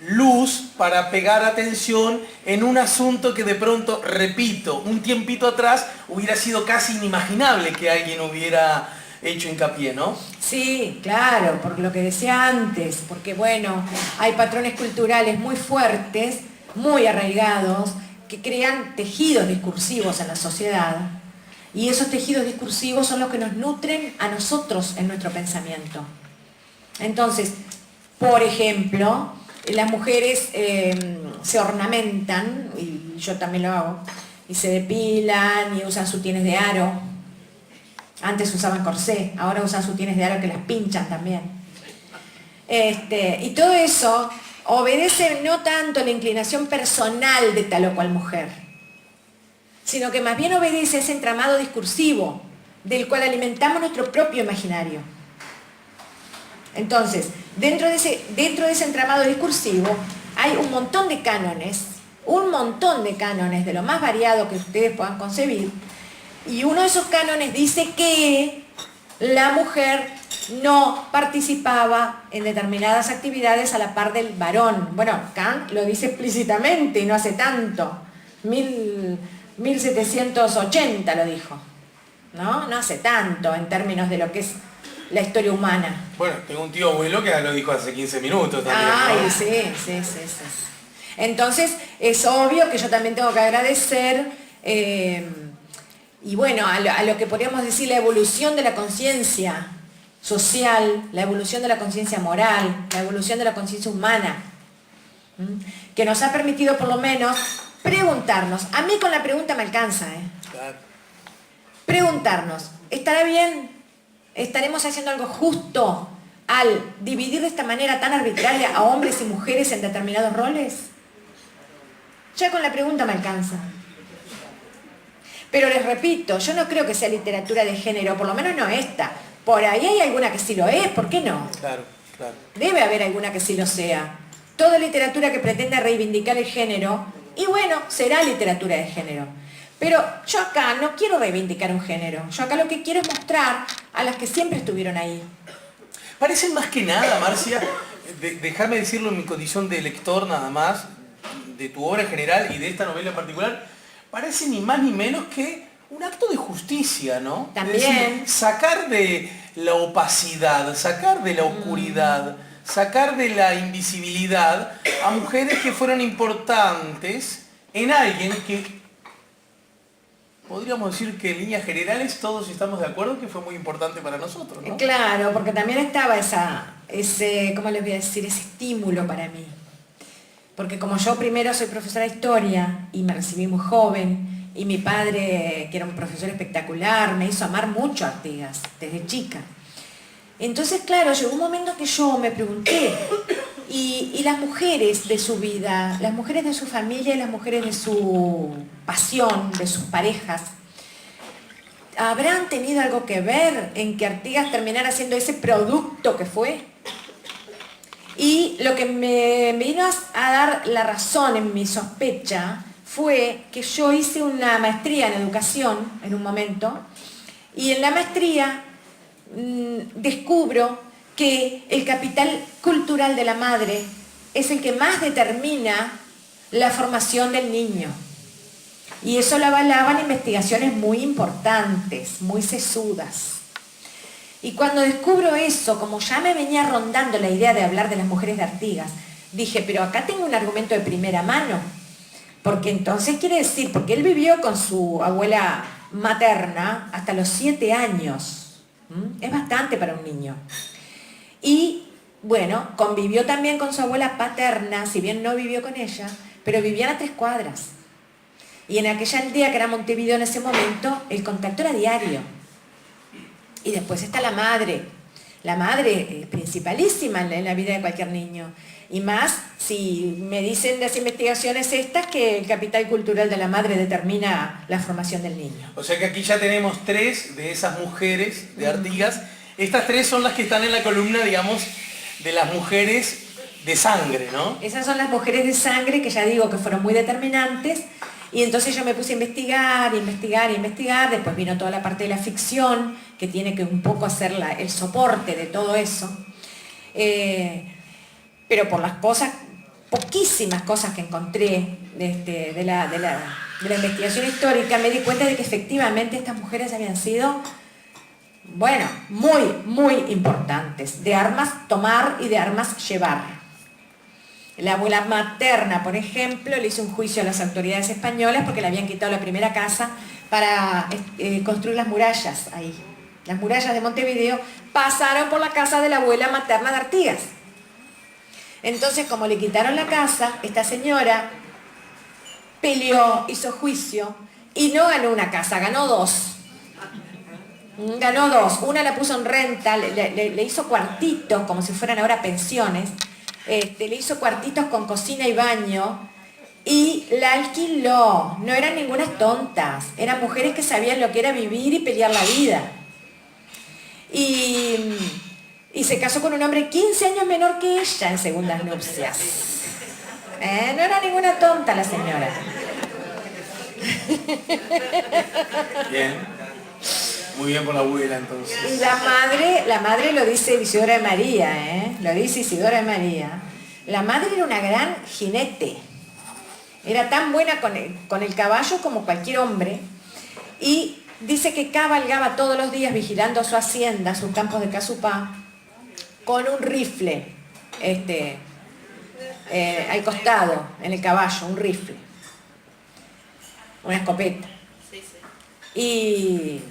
luz, para pegar atención en un asunto que de pronto, repito, un tiempito atrás hubiera sido casi inimaginable que alguien hubiera hecho hincapié, ¿no? Sí, claro, por lo que decía antes, porque bueno, hay patrones culturales muy fuertes, muy arraigados, que crean tejidos discursivos en la sociedad, y esos tejidos discursivos son los que nos nutren a nosotros en nuestro pensamiento. Entonces, por ejemplo, las mujeres se ornamentan, y yo también lo hago, y se depilan y usan sutienes de aro. Antes usaban corsé, ahora usan sutienes de aro que las pinchan también. Y todo eso obedece no tanto a la inclinación personal de tal o cual mujer, sino que más bien obedece a ese entramado discursivo del cual alimentamos nuestro propio imaginario. Entonces, dentro de ese entramado discursivo hay un montón de cánones de lo más variado que ustedes puedan concebir, y uno de esos cánones dice que la mujer no participaba en determinadas actividades a la par del varón. Bueno, Kant lo dice explícitamente y no hace tanto, 1780 lo dijo, ¿no? No hace tanto en términos de lo que es la historia humana. Bueno, tengo un tío abuelo que lo dijo hace 15 minutos también, ¿no? Ay, sí. Entonces, es obvio que yo también tengo que agradecer, y bueno, a lo que podríamos decir la evolución de la conciencia social, la evolución de la conciencia moral, la evolución de la conciencia humana, que nos ha permitido por lo menos preguntarnos. A mí con la pregunta me alcanza, Claro. Preguntarnos, ¿estará bien? ¿Estaremos haciendo algo justo al dividir de esta manera tan arbitraria a hombres y mujeres en determinados roles? Ya con la pregunta me alcanza. Pero les repito, yo no creo que sea literatura de género, por lo menos no esta. Por ahí hay alguna que sí lo es, ¿por qué no? Claro. Debe haber alguna que sí lo sea. Toda literatura que pretenda reivindicar el género, y bueno, será literatura de género. Pero yo acá no quiero reivindicar un género. Yo acá lo que quiero es mostrar a las que siempre estuvieron ahí. Parece más que nada, Marcia, déjame decirlo en mi condición de lector nada más, de tu obra en general y de esta novela en particular, parece ni más ni menos que un acto de justicia, ¿no? También. Es decir, sacar de la opacidad, sacar de la oscuridad, sacar de la invisibilidad a mujeres que fueron importantes en alguien que podríamos decir que en líneas generales todos estamos de acuerdo que fue muy importante para nosotros, ¿no? Claro, porque también estaba ese, ¿cómo les voy a decir? Ese estímulo para mí. Porque como yo primero soy profesora de historia y me recibí muy joven, y mi padre, que era un profesor espectacular, me hizo amar mucho a Artigas desde chica. Entonces, claro, llegó un momento que yo me pregunté, y las mujeres de su vida, las mujeres de su familia y las mujeres de su pasión, de sus parejas, ¿habrán tenido algo que ver en que Artigas terminara siendo ese producto que fue? Y lo que me vino a dar la razón en mi sospecha fue que yo hice una maestría en educación en un momento, y en la maestría descubro que el capital cultural de la madre es el que más determina la formación del niño. Y eso lo avalaban investigaciones muy importantes, muy sesudas. Y cuando descubro eso, como ya me venía rondando la idea de hablar de las mujeres de Artigas, dije, pero acá tengo un argumento de primera mano. Porque entonces quiere decir, porque él vivió con su abuela materna hasta los 7 años. Es bastante para un niño. Y bueno, convivió también con su abuela paterna, si bien no vivió con ella, pero vivían a 3 cuadras. Y en aquella aldea que era Montevideo en ese momento, el contacto era diario. Y después está la madre principalísima en la vida de cualquier niño. Y más si me dicen las investigaciones estas que el capital cultural de la madre determina la formación del niño. O sea que aquí ya tenemos 3 de esas mujeres de Artigas. Estas 3 son las que están en la columna, digamos, de las mujeres de sangre, ¿no? Esas son las mujeres de sangre que ya digo que fueron muy determinantes. Y entonces yo me puse a investigar, después vino toda la parte de la ficción, que tiene que un poco hacer el soporte de todo eso. Pero por las cosas, poquísimas cosas que encontré de la investigación histórica, me di cuenta de que efectivamente estas mujeres habían sido, bueno, muy, muy importantes, de armas tomar y de armas llevar. La abuela materna, por ejemplo, le hizo un juicio a las autoridades españolas porque le habían quitado la primera casa para construir las murallas ahí. Las murallas de Montevideo pasaron por la casa de la abuela materna de Artigas. Entonces, como le quitaron la casa, esta señora peleó, hizo juicio y no ganó una casa, ganó 2. Ganó 2. Una la puso en renta, le hizo cuartitos, como si fueran ahora pensiones. Le hizo cuartitos con cocina y baño y la alquiló. No eran ningunas tontas, eran mujeres que sabían lo que era vivir y pelear la vida. Y se casó con un hombre 15 años menor que ella en segundas nupcias. No era ninguna tonta la señora. Bien. Muy bien por la abuela entonces. Y la madre lo dice Isidora de María, lo dice Isidora de María. La madre era una gran jinete. Era tan buena con el caballo como cualquier hombre. Y dice que cabalgaba todos los días vigilando su hacienda, sus campos de casupá, con un rifle al costado, en el caballo, un rifle. Una escopeta. Y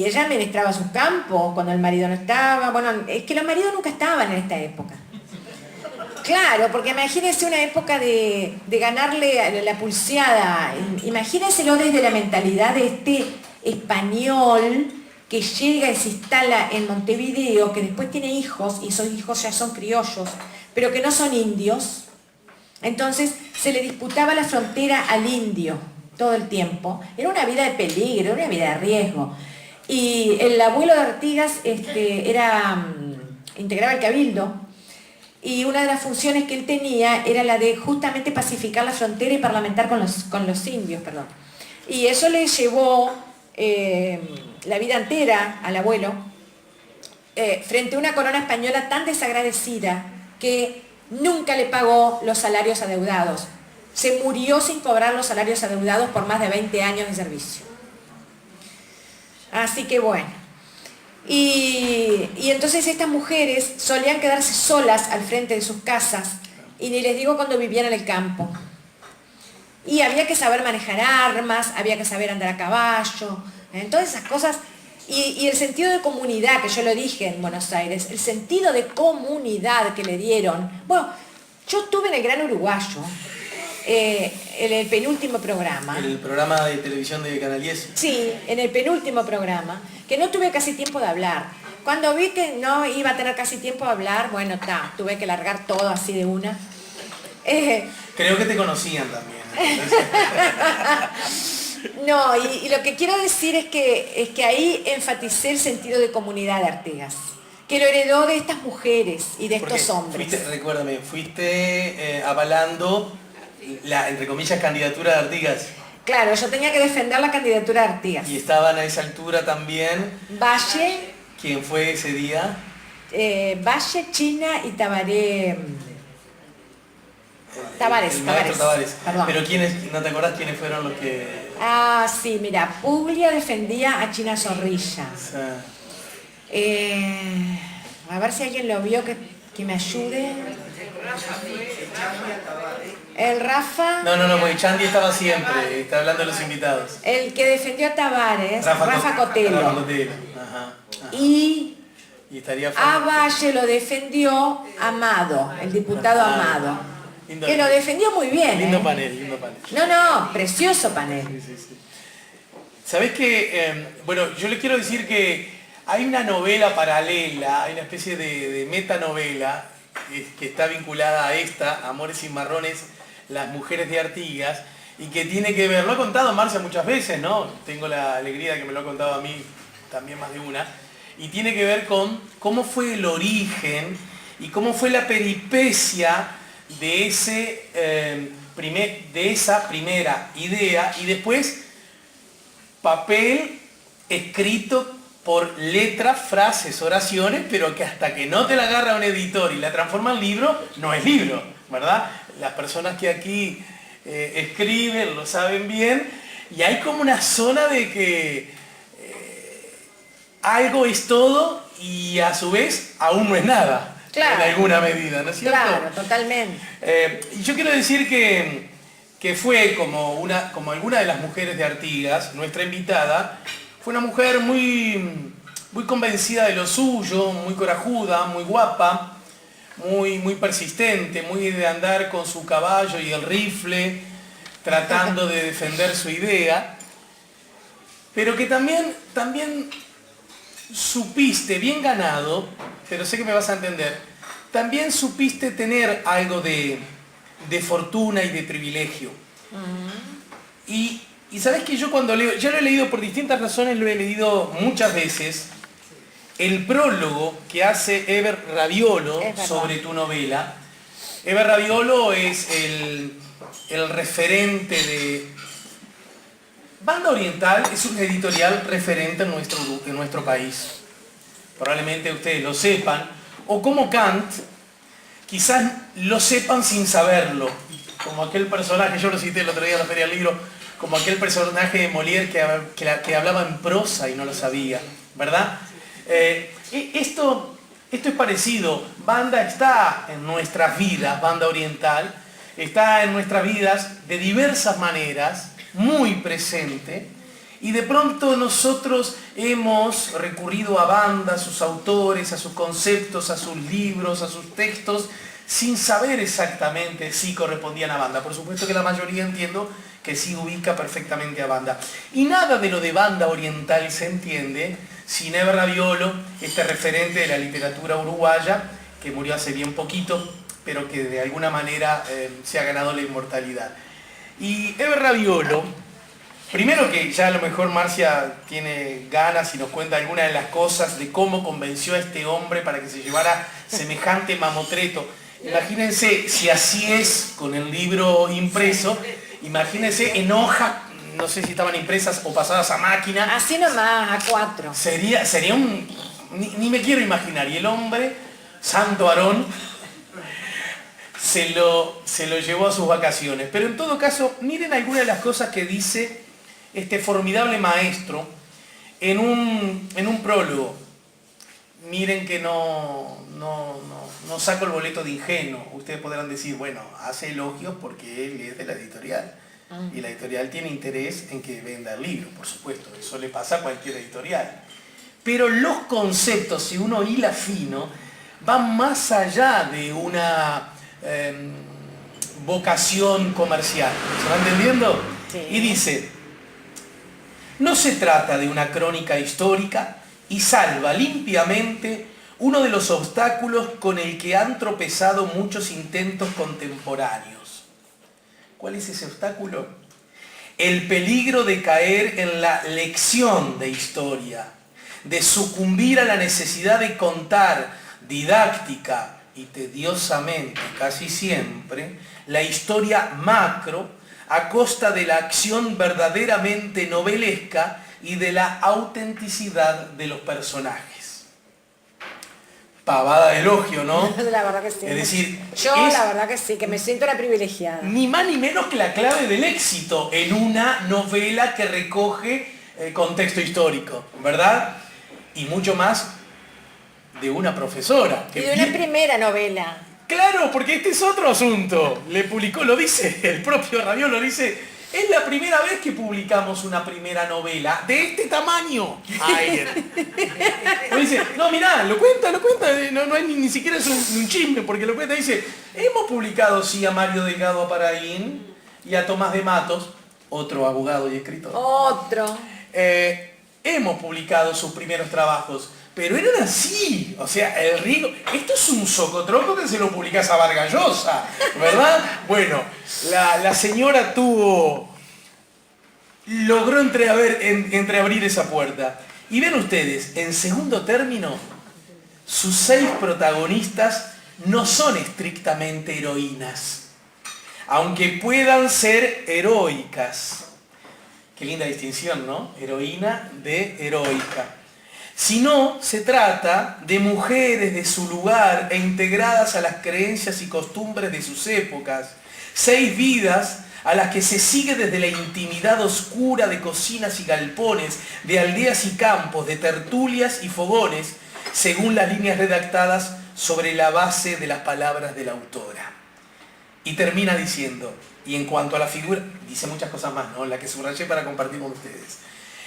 ella administraba sus campos cuando el marido no estaba. Bueno, es que los maridos nunca estaban en esta época. Claro, porque imagínense una época de ganarle la pulseada. Imagínenselo desde la mentalidad de este español que llega y se instala en Montevideo, que después tiene hijos, y esos hijos ya son criollos, pero que no son indios. Entonces se le disputaba la frontera al indio todo el tiempo. Era una vida de peligro, era una vida de riesgo. Y el abuelo de Artigas integraba el cabildo, y una de las funciones que él tenía era la de justamente pacificar la frontera y parlamentar con los indios, perdón. Y eso le llevó la vida entera al abuelo frente a una corona española tan desagradecida que nunca le pagó los salarios adeudados. Se murió sin cobrar los salarios adeudados por más de 20 años de servicio. Así que bueno. Y entonces estas mujeres solían quedarse solas al frente de sus casas, y ni les digo cuando vivían en el campo. Y había que saber manejar armas, había que saber andar a caballo, todas esas cosas. Y el sentido de comunidad, que yo lo dije en Buenos Aires, el sentido de comunidad que le dieron. Bueno, yo estuve en el Gran Uruguayo, en el penúltimo programa. ¿El programa de televisión de Canal 10? Sí, en el penúltimo programa, que no tuve casi tiempo de hablar. Cuando vi que no iba a tener casi tiempo de hablar, bueno, tuve que largar todo así de una. Creo que te conocían también. No, y lo que quiero decir es que ahí enfaticé el sentido de comunidad de Artigas, que lo heredó de estas mujeres y de estos hombres. Fuiste avalando entre comillas, candidatura de Artigas. Claro, yo tenía que defender la candidatura de Artigas. Y estaban a esa altura también... Valle. ¿Quién fue ese día? Valle, China y Tabaré. Tavares. Perdón. Pero ¿quiénes, no te acordás quiénes fueron los que...? Ah, sí, mira, Puglia defendía a China Zorrilla. A ver si alguien lo vio que me ayude. El Rafa... No, porque Chandy estaba siempre, está hablando de los invitados. El que defendió a Tavares, Rafa Cotelo. Rafa Cotelo. Ajá. Y estaría a Valle lo defendió Amado, el diputado Amado. Que lo defendió muy bien. Lindo panel. No, precioso panel. Sí. ¿Sabés qué? Bueno, yo les quiero decir que hay una novela paralela, hay una especie de metanovela que está vinculada a esta, Amores Cimarrones, Las Mujeres de Artigas, y que tiene que ver, lo ha contado Marcia muchas veces, ¿no? Tengo la alegría de que me lo ha contado a mí también más de una, y tiene que ver con cómo fue el origen y cómo fue la peripecia de, de esa primera idea y después papel escrito por letras, frases, oraciones, pero que hasta que no te la agarra un editor y la transforma en libro, no es libro, ¿verdad? Las personas que aquí escriben lo saben bien y hay como una zona de que algo es todo y a su vez aún no es nada. Claro, en alguna medida, ¿no es cierto? Claro, totalmente. Y yo quiero decir que fue como alguna de las mujeres de Artigas, nuestra invitada, fue una mujer muy convencida de lo suyo, muy corajuda, muy guapa, muy persistente, muy de andar con su caballo y el rifle, tratando de defender su idea, pero que también supiste, bien ganado, pero sé que me vas a entender, también supiste tener algo de fortuna y de privilegio. Y sabes que yo cuando leo, ya lo he leído por distintas razones, lo he leído muchas veces, el prólogo que hace Eber Raviolo sobre tu novela. Eber Raviolo es el referente de... Banda Oriental es un editorial referente en nuestro país. Probablemente ustedes lo sepan. O como Kant, quizás lo sepan sin saberlo. Como aquel personaje, yo lo cité el otro día en la Feria del Libro, como aquel personaje de Molière que hablaba en prosa y no lo sabía, ¿verdad? Esto es parecido. Banda está en nuestras vidas, Banda Oriental, está en nuestras vidas de diversas maneras, muy presente, y de pronto nosotros hemos recurrido a Banda, a sus autores, a sus conceptos, a sus libros, a sus textos, sin saber exactamente si correspondían a Banda. Por supuesto que la mayoría entiendo que sí ubica perfectamente a Banda. Y nada de lo de Banda Oriental se entiende sin Eber Raviolo, este referente de la literatura uruguaya, que murió hace bien poquito, pero que de alguna manera se ha ganado la inmortalidad. Y Eber Raviolo, primero que ya a lo mejor Marcia tiene ganas y nos cuenta algunas de las cosas de cómo convenció a este hombre para que se llevara semejante mamotreto. Imagínense, si así es con el libro impreso, imagínense en hoja, no sé si estaban impresas o pasadas a máquina. Así nomás, A4. Sería un... Ni me quiero imaginar. Y el hombre, santo varón, se lo llevó a sus vacaciones. Pero en todo caso, miren algunas de las cosas que dice este formidable maestro en un prólogo. Miren que no saco el boleto de ingenuo. Ustedes podrán decir, bueno, hace elogios porque él es de la editorial. Y la editorial tiene interés en que venda el libro, por supuesto. Eso le pasa a cualquier editorial. Pero los conceptos, si uno hila fino, van más allá de una vocación comercial. ¿Se va entendiendo? Sí. Y dice, no se trata de una crónica histórica y salva limpiamente uno de los obstáculos con el que han tropezado muchos intentos contemporáneos. ¿Cuál es ese obstáculo? El peligro de caer en la lección de historia, de sucumbir a la necesidad de contar didáctica, y tediosamente, casi siempre, la historia macro a costa de la acción verdaderamente novelesca y de la autenticidad de los personajes. Pavada de elogio, ¿no? La verdad que sí. Es decir, la verdad que sí, que me siento la privilegiada. Ni más ni menos que la clave del éxito en una novela que recoge contexto histórico, ¿verdad? Y mucho más de una profesora. Y de una primera novela. Claro, porque este es otro asunto. Le publicó, lo dice el propio Raviolo, lo dice, es la primera vez que publicamos una primera novela de este tamaño. Ay, dice, no, mirá, lo cuenta, no hay ni siquiera es un chisme, porque lo cuenta, dice, hemos publicado sí a Mario Delgado Aparaín y a Tomás de Matos, otro abogado y escritor. Otro. Hemos publicado sus primeros trabajos, pero eran así, o sea, el riego, esto es un socotroco que se lo publicás a Vargas Llosa, ¿verdad? Bueno, la señora logró entreabrir esa puerta. Y ven ustedes, en segundo término, sus 6 protagonistas no son estrictamente heroínas, aunque puedan ser heroicas. Qué linda distinción, ¿no? Heroína de heroica. Sino se trata de mujeres de su lugar e integradas a las creencias y costumbres de sus épocas. 6 vidas a las que se sigue desde la intimidad oscura de cocinas y galpones, de aldeas y campos, de tertulias y fogones, según las líneas redactadas sobre la base de las palabras de la autora. Y termina diciendo, y en cuanto a la figura, dice muchas cosas más, ¿no? La que subrayé para compartir con ustedes.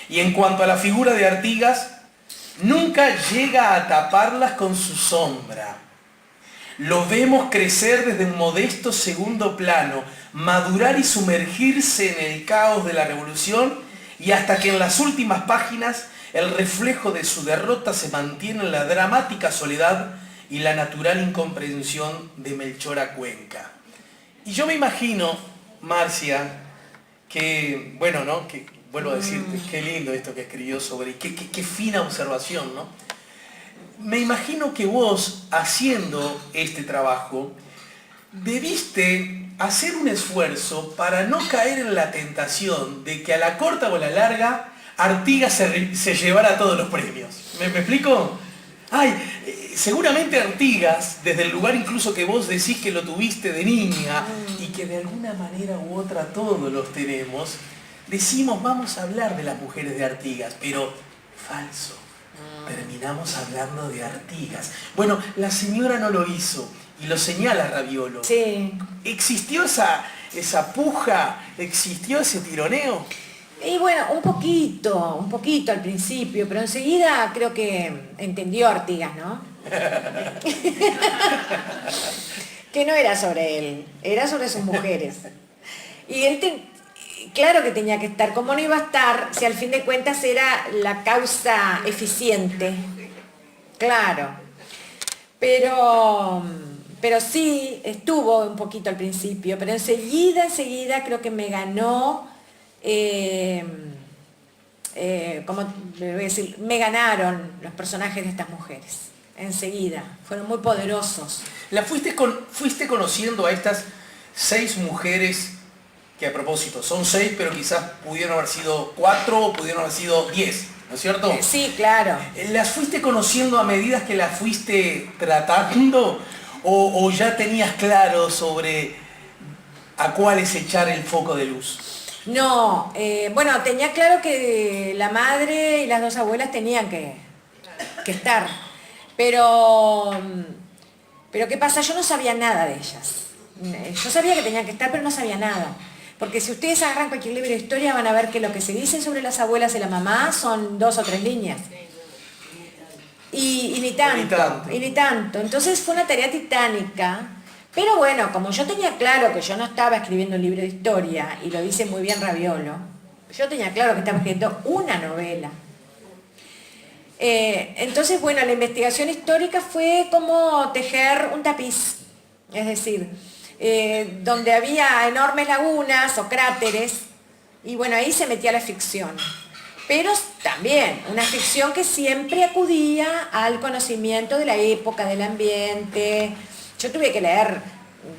Y en cuanto a la figura de Artigas, nunca llega a taparlas con su sombra. Lo vemos crecer desde un modesto segundo plano, madurar y sumergirse en el caos de la revolución, y hasta que en las últimas páginas el reflejo de su derrota se mantiene en la dramática soledad y la natural incomprensión de Melchora Cuenca. Y yo me imagino, Marcia, que, bueno, ¿no? Que, vuelvo a decirte, qué lindo esto que escribió sobre, qué fina observación, ¿no? Me imagino que vos, haciendo este trabajo, debiste hacer un esfuerzo para no caer en la tentación de que a la corta o a la larga Artigas se llevara todos los premios. ¿Me explico? Ay, seguramente Artigas, desde el lugar incluso que vos decís que lo tuviste de niña y que de alguna manera u otra todos los tenemos, decimos vamos a hablar de las mujeres de Artigas, pero falso. Terminamos hablando de Artigas. Bueno, la señora no lo hizo y lo señala Raviolo. Sí. ¿Existió esa puja? ¿Existió ese tironeo? Y bueno, un poquito al principio, pero enseguida creo que entendió Artigas, ¿no? Que no era sobre él, era sobre sus mujeres. Y él, claro que tenía que estar, ¿cómo no iba a estar si al fin de cuentas era la causa eficiente? Claro. Pero sí, estuvo un poquito al principio, pero enseguida creo que me ganó. ¿Cómo le voy a decir? Me ganaron los personajes de estas mujeres. Enseguida. Fueron muy poderosos. Fuiste conociendo a estas 6 mujeres que, a propósito, son 6, pero quizás pudieron haber sido 4 o pudieron haber sido 10, ¿no es cierto? Sí, claro. ¿Las fuiste conociendo a medida que las fuiste tratando o ya tenías claro sobre a cuáles echar el foco de luz? No, bueno, tenía claro que la madre y las 2 abuelas tenían que estar, pero ¿qué pasa? Yo no sabía nada de ellas. Yo sabía que tenían que estar, pero no sabía nada. Porque si ustedes agarran cualquier libro de historia van a ver que lo que se dice sobre las abuelas y la mamá son 2 o 3 líneas. Y ni tanto. Entonces fue una tarea titánica. Pero bueno, como yo tenía claro que yo no estaba escribiendo un libro de historia, y lo dice muy bien Raviolo, yo tenía claro que estaba escribiendo una novela. Entonces, bueno, la investigación histórica fue como tejer un tapiz, es decir, donde había enormes lagunas o cráteres, y bueno, ahí se metía la ficción. Pero también una ficción que siempre acudía al conocimiento de la época, del ambiente, yo tuve que leer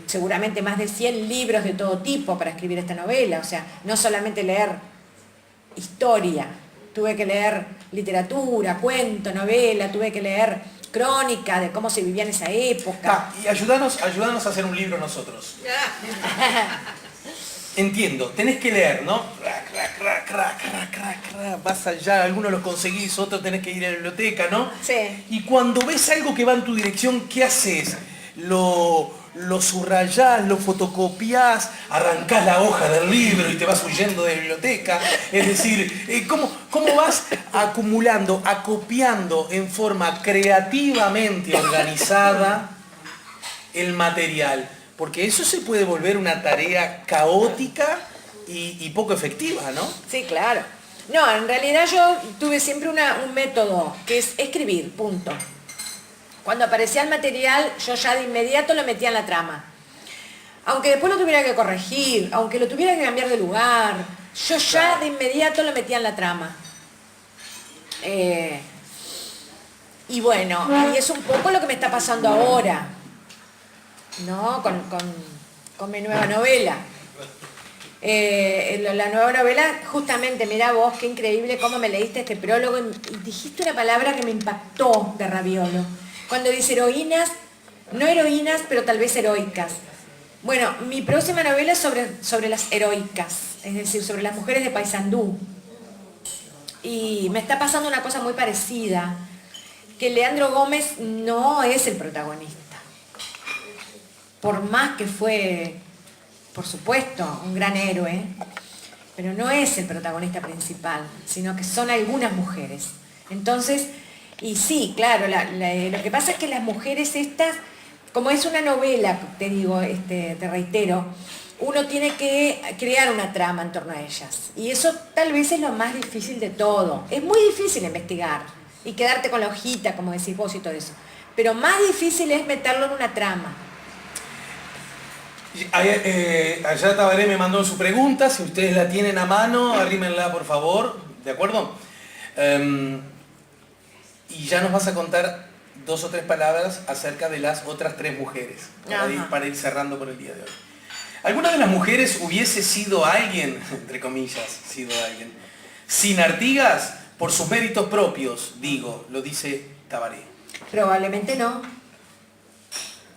seguramente más de 100 libros de todo tipo para escribir esta novela, o sea, no solamente leer historia, tuve que leer literatura, cuento, novela, tuve que leer crónica de cómo se vivía en esa época. Y ayúdanos a hacer un libro nosotros. Entiendo, tenés que leer, ¿no? Vas allá, algunos los conseguís, otros tenés que ir a la biblioteca, ¿no? Sí. Y cuando ves algo que va en tu dirección, ¿qué haces? Lo subrayás, lo fotocopiás, arrancás la hoja del libro y te vas huyendo de la biblioteca. Es decir, ¿cómo vas acumulando, acopiando en forma creativamente organizada el material? Porque eso se puede volver una tarea caótica y poco efectiva, ¿no? Sí, claro. No, en realidad yo tuve siempre un método, que es escribir, punto. Cuando aparecía el material, yo ya de inmediato lo metía en la trama. Aunque después lo tuviera que corregir, aunque lo tuviera que cambiar de lugar, yo ya de inmediato lo metía en la trama. Y bueno, y es un poco lo que me está pasando ahora, ¿no? Con mi nueva novela. La nueva novela, justamente, mirá vos, qué increíble cómo me leíste este prólogo y dijiste una palabra que me impactó de Raviolo. Cuando dice heroínas, no heroínas, pero tal vez heroicas. Bueno, mi próxima novela es sobre las heroicas, es decir, sobre las mujeres de Paysandú. Y me está pasando una cosa muy parecida, que Leandro Gómez no es el protagonista. Por más que fue, por supuesto, un gran héroe, pero no es el protagonista principal, sino que son algunas mujeres. Entonces, y sí, claro, lo que pasa es que las mujeres estas, como es una novela, te digo, te reitero, uno tiene que crear una trama en torno a ellas. Y eso tal vez es lo más difícil de todo. Es muy difícil investigar y quedarte con la hojita, como decís vos y todo eso. Pero más difícil es meterlo en una trama. Allá Tabaré me mandó su pregunta, si ustedes la tienen a mano, arrímenla por favor, ¿de acuerdo? Y ya nos vas a contar 2 o 3 palabras acerca de las otras 3 mujeres, para ir cerrando por el día de hoy. ¿Alguna de las mujeres hubiese sido alguien, entre comillas, sin Artigas, por sus méritos propios, digo, lo dice Tabaré? Probablemente no,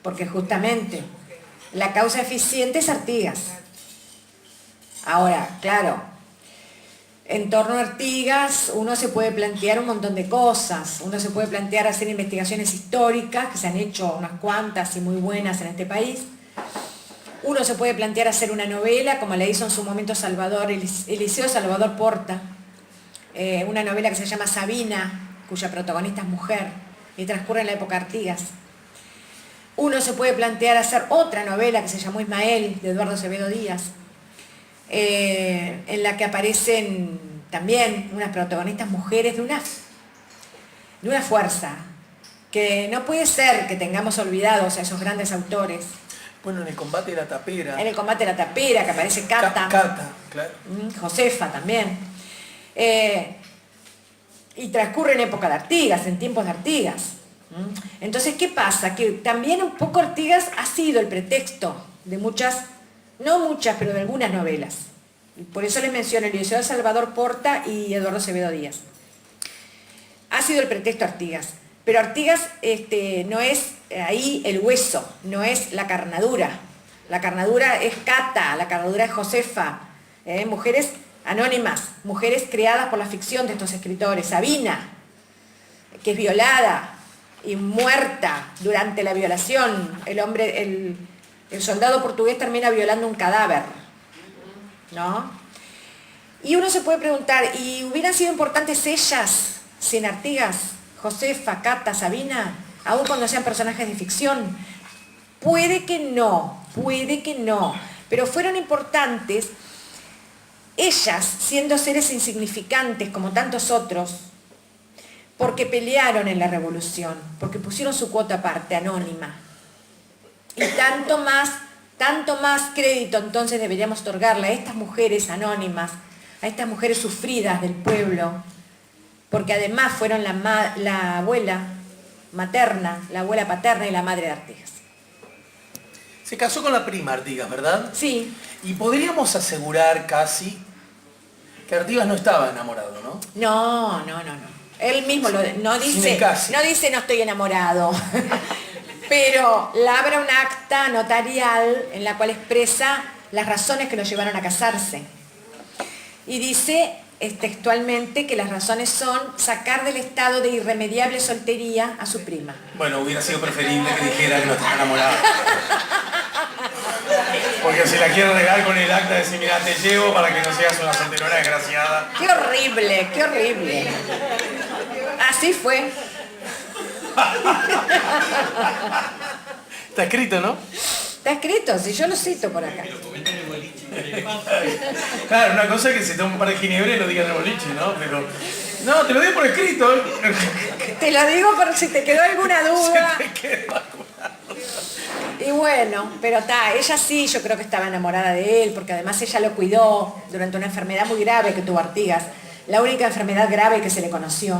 porque justamente la causa eficiente es Artigas. Ahora, claro, en torno a Artigas uno se puede plantear un montón de cosas. Uno se puede plantear hacer investigaciones históricas, que se han hecho unas cuantas y muy buenas en este país. Uno se puede plantear hacer una novela, como le hizo en su momento Eliseo Salvador Porta, una novela que se llama Sabina, cuya protagonista es mujer, y transcurre en la época de Artigas. Uno se puede plantear hacer otra novela que se llamó Ismael, de Eduardo Acevedo Díaz, en la que aparecen también unas protagonistas mujeres de una fuerza que no puede ser que tengamos olvidados a esos grandes autores. Bueno, en el combate de la tapera. En el combate de la tapera, que aparece Cata. Cata, claro. Josefa también. Y transcurre en época de Artigas, en tiempos de Artigas. Entonces, ¿qué pasa? Que también un poco Artigas ha sido el pretexto de muchas, no muchas, pero de algunas novelas. Y por eso les menciono Eliseo Salvador Porta y Eduardo Acevedo Díaz. Ha sido el pretexto Artigas. Pero Artigas no es ahí el hueso, no es la carnadura. La carnadura es Cata, la carnadura es Josefa. Mujeres anónimas, mujeres creadas por la ficción de estos escritores. Sabina, que es violada y muerta durante la violación. El soldado portugués termina violando un cadáver, ¿no? Y uno se puede preguntar, ¿y hubieran sido importantes ellas sin Artigas? Josefa, Cata, Sabina, aun cuando sean personajes de ficción. Puede que no, pero fueron importantes ellas, siendo seres insignificantes como tantos otros, porque pelearon en la revolución, porque pusieron su cuota aparte, anónima. Y tanto más crédito entonces deberíamos otorgarle a estas mujeres anónimas, a estas mujeres sufridas del pueblo, porque además fueron la abuela materna, la abuela paterna y la madre de Artigas. Se casó con la prima Artigas, ¿verdad? Sí. Y podríamos asegurar casi que Artigas no estaba enamorado, ¿no? No. Él mismo no dice no estoy enamorado. Pero labra un acta notarial en la cual expresa las razones que lo llevaron a casarse. Y dice textualmente que las razones son sacar del estado de irremediable soltería a su prima. Bueno, hubiera sido preferible que dijera que no estaba enamorado. Porque si la quiere regar con el acta de decir, mira, te llevo para que no seas una solterona desgraciada. ¡Qué horrible, qué horrible! Así fue. Está escrito, ¿no? Está escrito, si yo lo cito por acá. Claro, una cosa es que se tome un par de ginebra y lo diga en el boliche, ¿no? Pero... No, te lo digo por escrito. Te lo digo por si te quedó alguna duda. Se te quedó alguna duda. Y bueno, pero ella sí, yo creo que estaba enamorada de él, porque además ella lo cuidó durante una enfermedad muy grave que tuvo Artigas, la única enfermedad grave que se le conoció,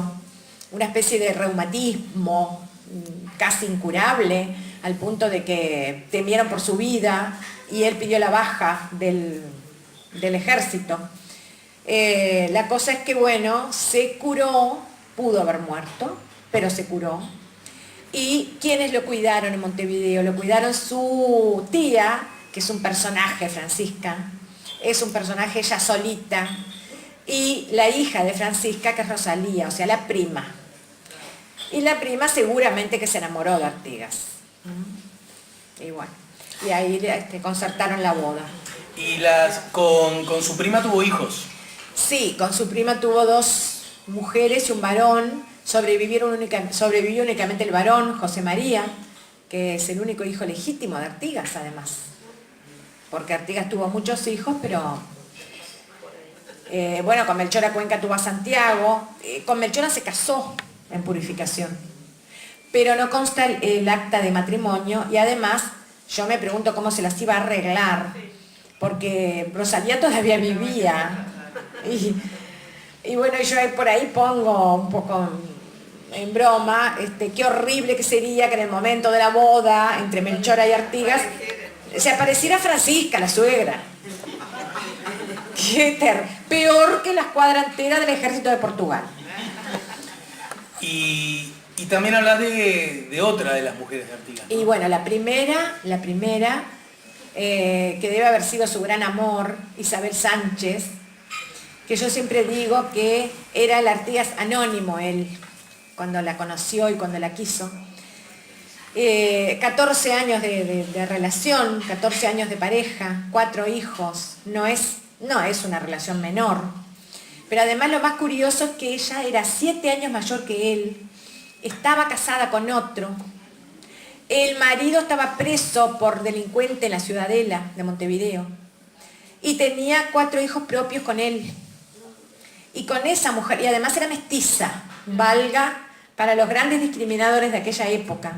una especie de reumatismo casi incurable, al punto de que temieron por su vida y él pidió la baja del ejército. La cosa es que, bueno, se curó, pudo haber muerto, pero se curó. ¿Y quiénes lo cuidaron en Montevideo? Lo cuidaron su tía, que es un personaje, Francisca, es un personaje ella solita, y la hija de Francisca, que es Rosalía, o sea, la prima. Y la prima seguramente que se enamoró de Artigas. Y bueno, y ahí concertaron la boda. ¿Y con su prima tuvo hijos? Sí, con su prima tuvo 2 mujeres y un varón. Sobrevivió únicamente el varón, José María, que es el único hijo legítimo de Artigas, además. Porque Artigas tuvo muchos hijos, pero... bueno, con Melchora Cuenca tuvo a Santiago. Con Melchora se casó en Purificación. Pero no consta el acta de matrimonio y además yo me pregunto cómo se las iba a arreglar, porque Rosalía todavía vivía. Y bueno, yo por ahí pongo un poco en broma, qué horrible que sería que en el momento de la boda entre Melchora y Artigas se apareciera Francisca, la suegra. Peor que la escuadra entera del ejército de Portugal. Y también habla de otra de las mujeres de Artigas, ¿no? Y bueno, la primera, que debe haber sido su gran amor, Isabel Sánchez, que yo siempre digo que era el Artigas anónimo él, cuando la conoció y cuando la quiso. 14 años de relación, 14 años de pareja, 4 hijos, no es una relación menor. Pero además lo más curioso es que ella era 7 años mayor que él, estaba casada con otro, el marido estaba preso por delincuente en la Ciudadela de Montevideo y tenía 4 hijos propios con él. Y con esa mujer, y además era mestiza, valga para los grandes discriminadores de aquella época.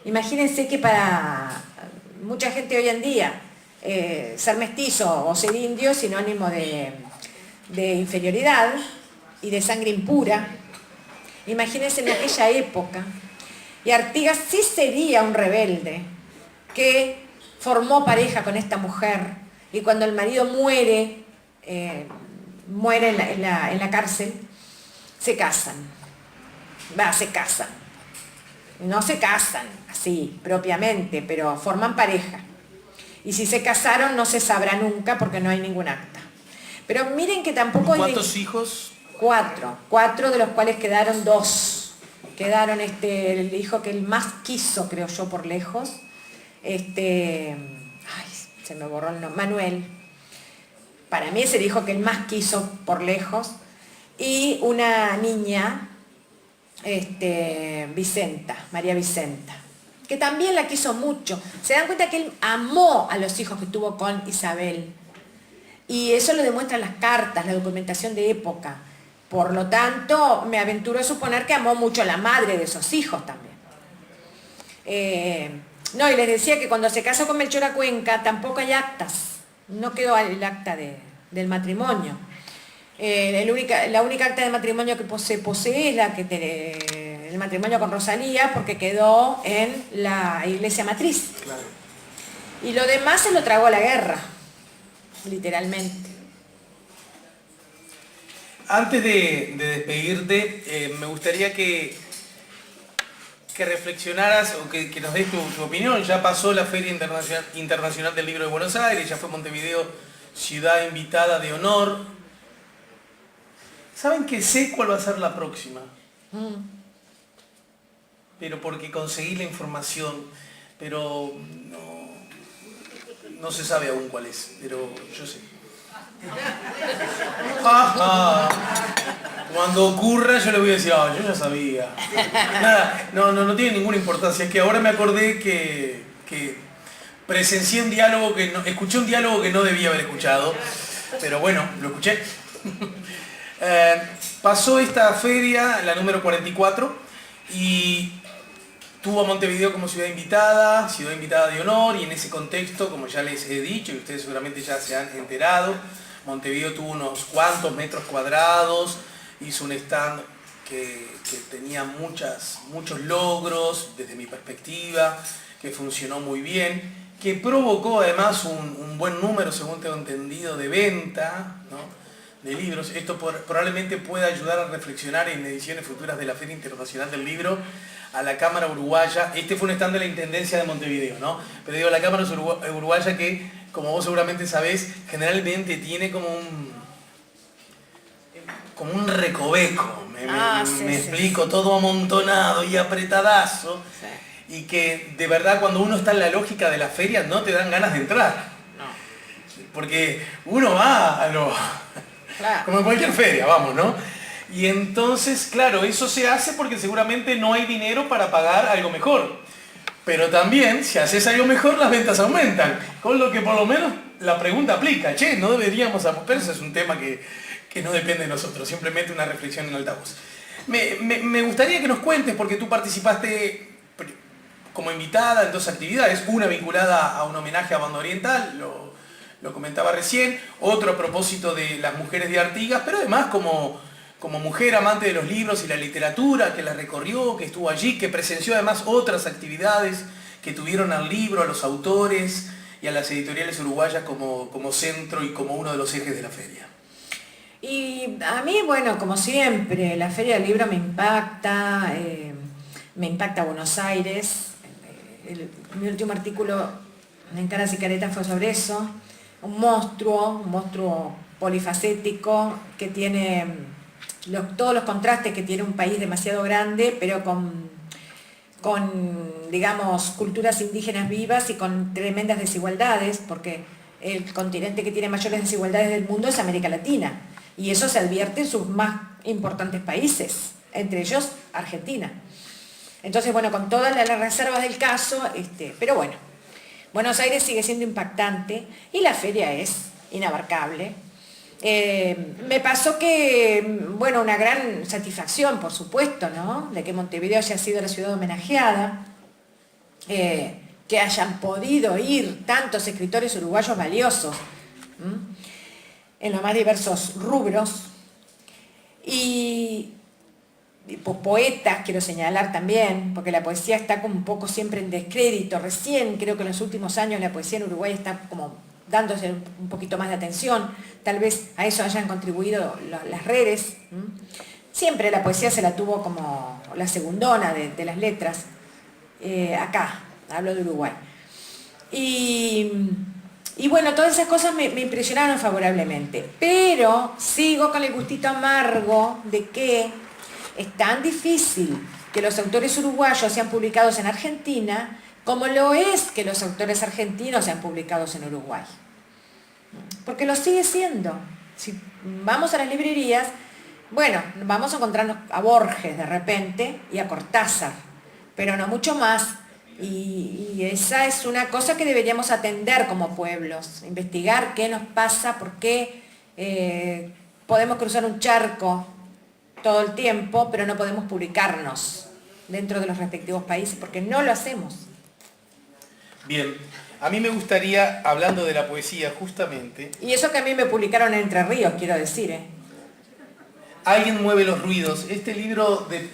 Imagínense que para mucha gente hoy en día ser mestizo o ser indio es sinónimo de inferioridad y de sangre impura. Imagínense en aquella época. Y Artigas sí sería un rebelde que formó pareja con esta mujer y cuando el marido muere en la cárcel, se casan. Se casan. No se casan así propiamente, pero forman pareja. Y si se casaron no se sabrá nunca porque no hay ningún acta. Pero miren que tampoco hay... ¿Cuántos hijos? 4. 4 de los cuales quedaron 2. Quedaron el hijo que él más quiso, creo yo, por lejos. Se me borró el nombre. Manuel. Para mí es el hijo que él más quiso por lejos. Y una niña, Vicenta, María Vicenta, que también la quiso mucho. Se dan cuenta que él amó a los hijos que tuvo con Isabel. Y eso lo demuestran las cartas, la documentación de época. Por lo tanto, me aventuro a suponer que amó mucho a la madre de esos hijos también. No, y les decía que cuando se casó con Melchora Cuenca tampoco hay actas. No quedó el acta del matrimonio. La única acta de matrimonio que se posee es el matrimonio con Rosalía, porque quedó en la iglesia matriz. Claro. Y lo demás se lo tragó a la guerra, literalmente. Antes de despedirte, me gustaría que reflexionaras o que nos des tu opinión. Ya pasó la Feria Internacional del Libro de Buenos Aires, ya fue Montevideo ciudad invitada de honor. ¿Saben que sé cuál va a ser la próxima? Pero porque conseguí la información, pero no se sabe aún cuál es, pero yo sé. Cuando ocurra yo le voy a decir, yo ya sabía. Nada, no tiene ninguna importancia. Es que ahora me acordé que presencié un diálogo escuché un diálogo que no debía haber escuchado, pero bueno, lo escuché. Pasó esta feria, la número 44, y tuvo a Montevideo como ciudad invitada de honor, y en ese contexto, como ya les he dicho, y ustedes seguramente ya se han enterado, Montevideo tuvo unos cuantos metros cuadrados, hizo un stand que tenía muchos logros desde mi perspectiva, que funcionó muy bien, que provocó además un buen número, según tengo entendido, de venta, ¿no?, de libros. Esto probablemente pueda ayudar a reflexionar en ediciones futuras de la Feria Internacional del Libro a la Cámara Uruguaya. Este fue un stand de la Intendencia de Montevideo, ¿no? Pero digo, la Cámara Uruguaya que, como vos seguramente sabés, generalmente tiene como un recoveco, me explico, todo amontonado y apretadazo, sí. Y que de verdad cuando uno está en la lógica de la feria no te dan ganas de entrar. No. Porque uno va a lo... Claro. Como en cualquier feria, vamos, ¿no? Y entonces, claro, eso se hace porque seguramente no hay dinero para pagar algo mejor. Pero también, si haces algo mejor, las ventas aumentan. Con lo que por lo menos la pregunta aplica. Che, no deberíamos... Pero eso es un tema que no depende de nosotros, simplemente una reflexión en altavoz. Me gustaría que nos cuentes, porque tú participaste como invitada en 2 actividades, una vinculada a un homenaje a Banda Oriental, lo comentaba recién, otro a propósito de las mujeres de Artigas, pero además como mujer amante de los libros y la literatura, que la recorrió, que estuvo allí, que presenció además otras actividades que tuvieron al libro, a los autores y a las editoriales uruguayas como centro y como uno de los ejes de la feria. Y a mí, bueno, como siempre, la Feria del Libro me impacta Buenos Aires. Mi último artículo en Caras y Caretas fue sobre eso. Un monstruo polifacético que tiene todos los contrastes que tiene un país demasiado grande, pero con digamos, culturas indígenas vivas y con tremendas desigualdades, porque el continente que tiene mayores desigualdades del mundo es América Latina. Y eso se advierte en sus más importantes países, entre ellos Argentina. Entonces, bueno, con todas las reservas del caso, pero bueno, Buenos Aires sigue siendo impactante y la feria es inabarcable. Me pasó que, bueno, una gran satisfacción, por supuesto, ¿no?, de que Montevideo haya sido la ciudad homenajeada, que hayan podido ir tantos escritores uruguayos valiosos, en los más diversos rubros, y poetas, quiero señalar también, porque la poesía está como un poco siempre en descrédito. Recién, creo que en los últimos años, la poesía en Uruguay está como dándose un poquito más de atención. Tal vez a eso hayan contribuido las redes. Siempre la poesía se la tuvo como la segundona de las letras. Acá, hablo de Uruguay. Y bueno, todas esas cosas me impresionaron favorablemente, pero sigo con el gustito amargo de que es tan difícil que los autores uruguayos sean publicados en Argentina como lo es que los autores argentinos sean publicados en Uruguay. Porque lo sigue siendo. Si vamos a las librerías, bueno, vamos a encontrarnos a Borges de repente y a Cortázar, pero no mucho más. Y esa es una cosa que deberíamos atender como pueblos, investigar qué nos pasa, por qué podemos cruzar un charco todo el tiempo, pero no podemos publicarnos dentro de los respectivos países, porque no lo hacemos. Bien, a mí me gustaría, hablando de la poesía justamente... Y eso que a mí me publicaron en Entre Ríos, quiero decir, Alguien mueve los ruidos. Este libro de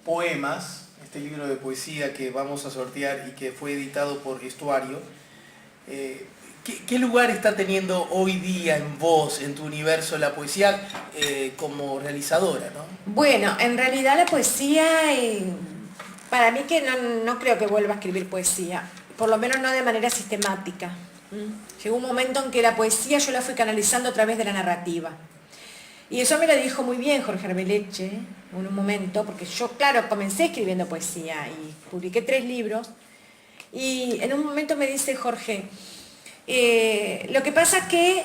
poemas, este libro de poesía que vamos a sortear y que fue editado por Estuario, ¿Qué lugar está teniendo hoy día en vos, en tu universo, la poesía como realizadora, ¿no? Bueno, en realidad la poesía, para mí que no creo que vuelva a escribir poesía, por lo menos no de manera sistemática. Llegó un momento en que la poesía yo la fui canalizando a través de la narrativa. Y eso me lo dijo muy bien Jorge Arbeleche en un momento, porque yo, claro, comencé escribiendo poesía y publiqué 3 libros. Y en un momento me dice Jorge, lo que pasa es que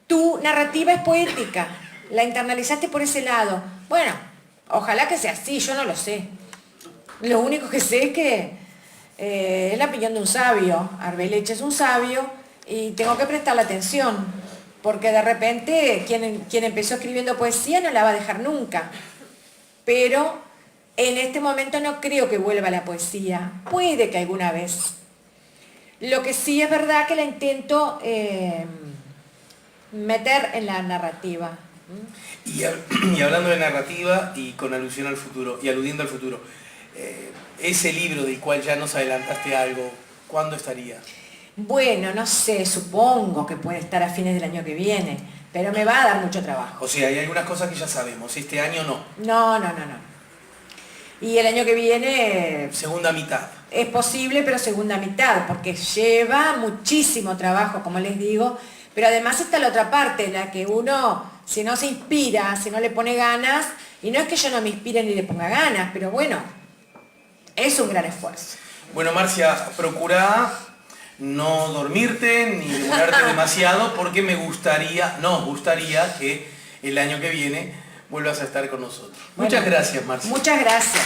tu narrativa es poética, la internalizaste por ese lado. Bueno, ojalá que sea así, yo no lo sé. Lo único que sé es que es la opinión de un sabio. Arbeleche es un sabio y tengo que prestarle atención, porque de repente quien empezó escribiendo poesía no la va a dejar nunca. Pero en este momento no creo que vuelva a la poesía. Puede que alguna vez. Lo que sí es verdad que la intento meter en la narrativa. Y hablando de narrativa y con alusión al futuro, y aludiendo al futuro, ese libro del cual ya nos adelantaste algo, ¿cuándo estaría? Bueno, no sé, supongo que puede estar a fines del año que viene, pero me va a dar mucho trabajo. O sea, hay algunas cosas que ya sabemos, este año no. No. Y el año que viene... Segunda mitad. Es posible, pero segunda mitad, porque lleva muchísimo trabajo, como les digo, pero además está la otra parte, en la que uno, si no se inspira, si no le pone ganas, y no es que yo no me inspire ni le ponga ganas, pero bueno, es un gran esfuerzo. Bueno, Marcia, procurá no dormirte ni demorarte demasiado, porque nos gustaría que el año que viene vuelvas a estar con nosotros. Muchas gracias, Marcia. Muchas gracias.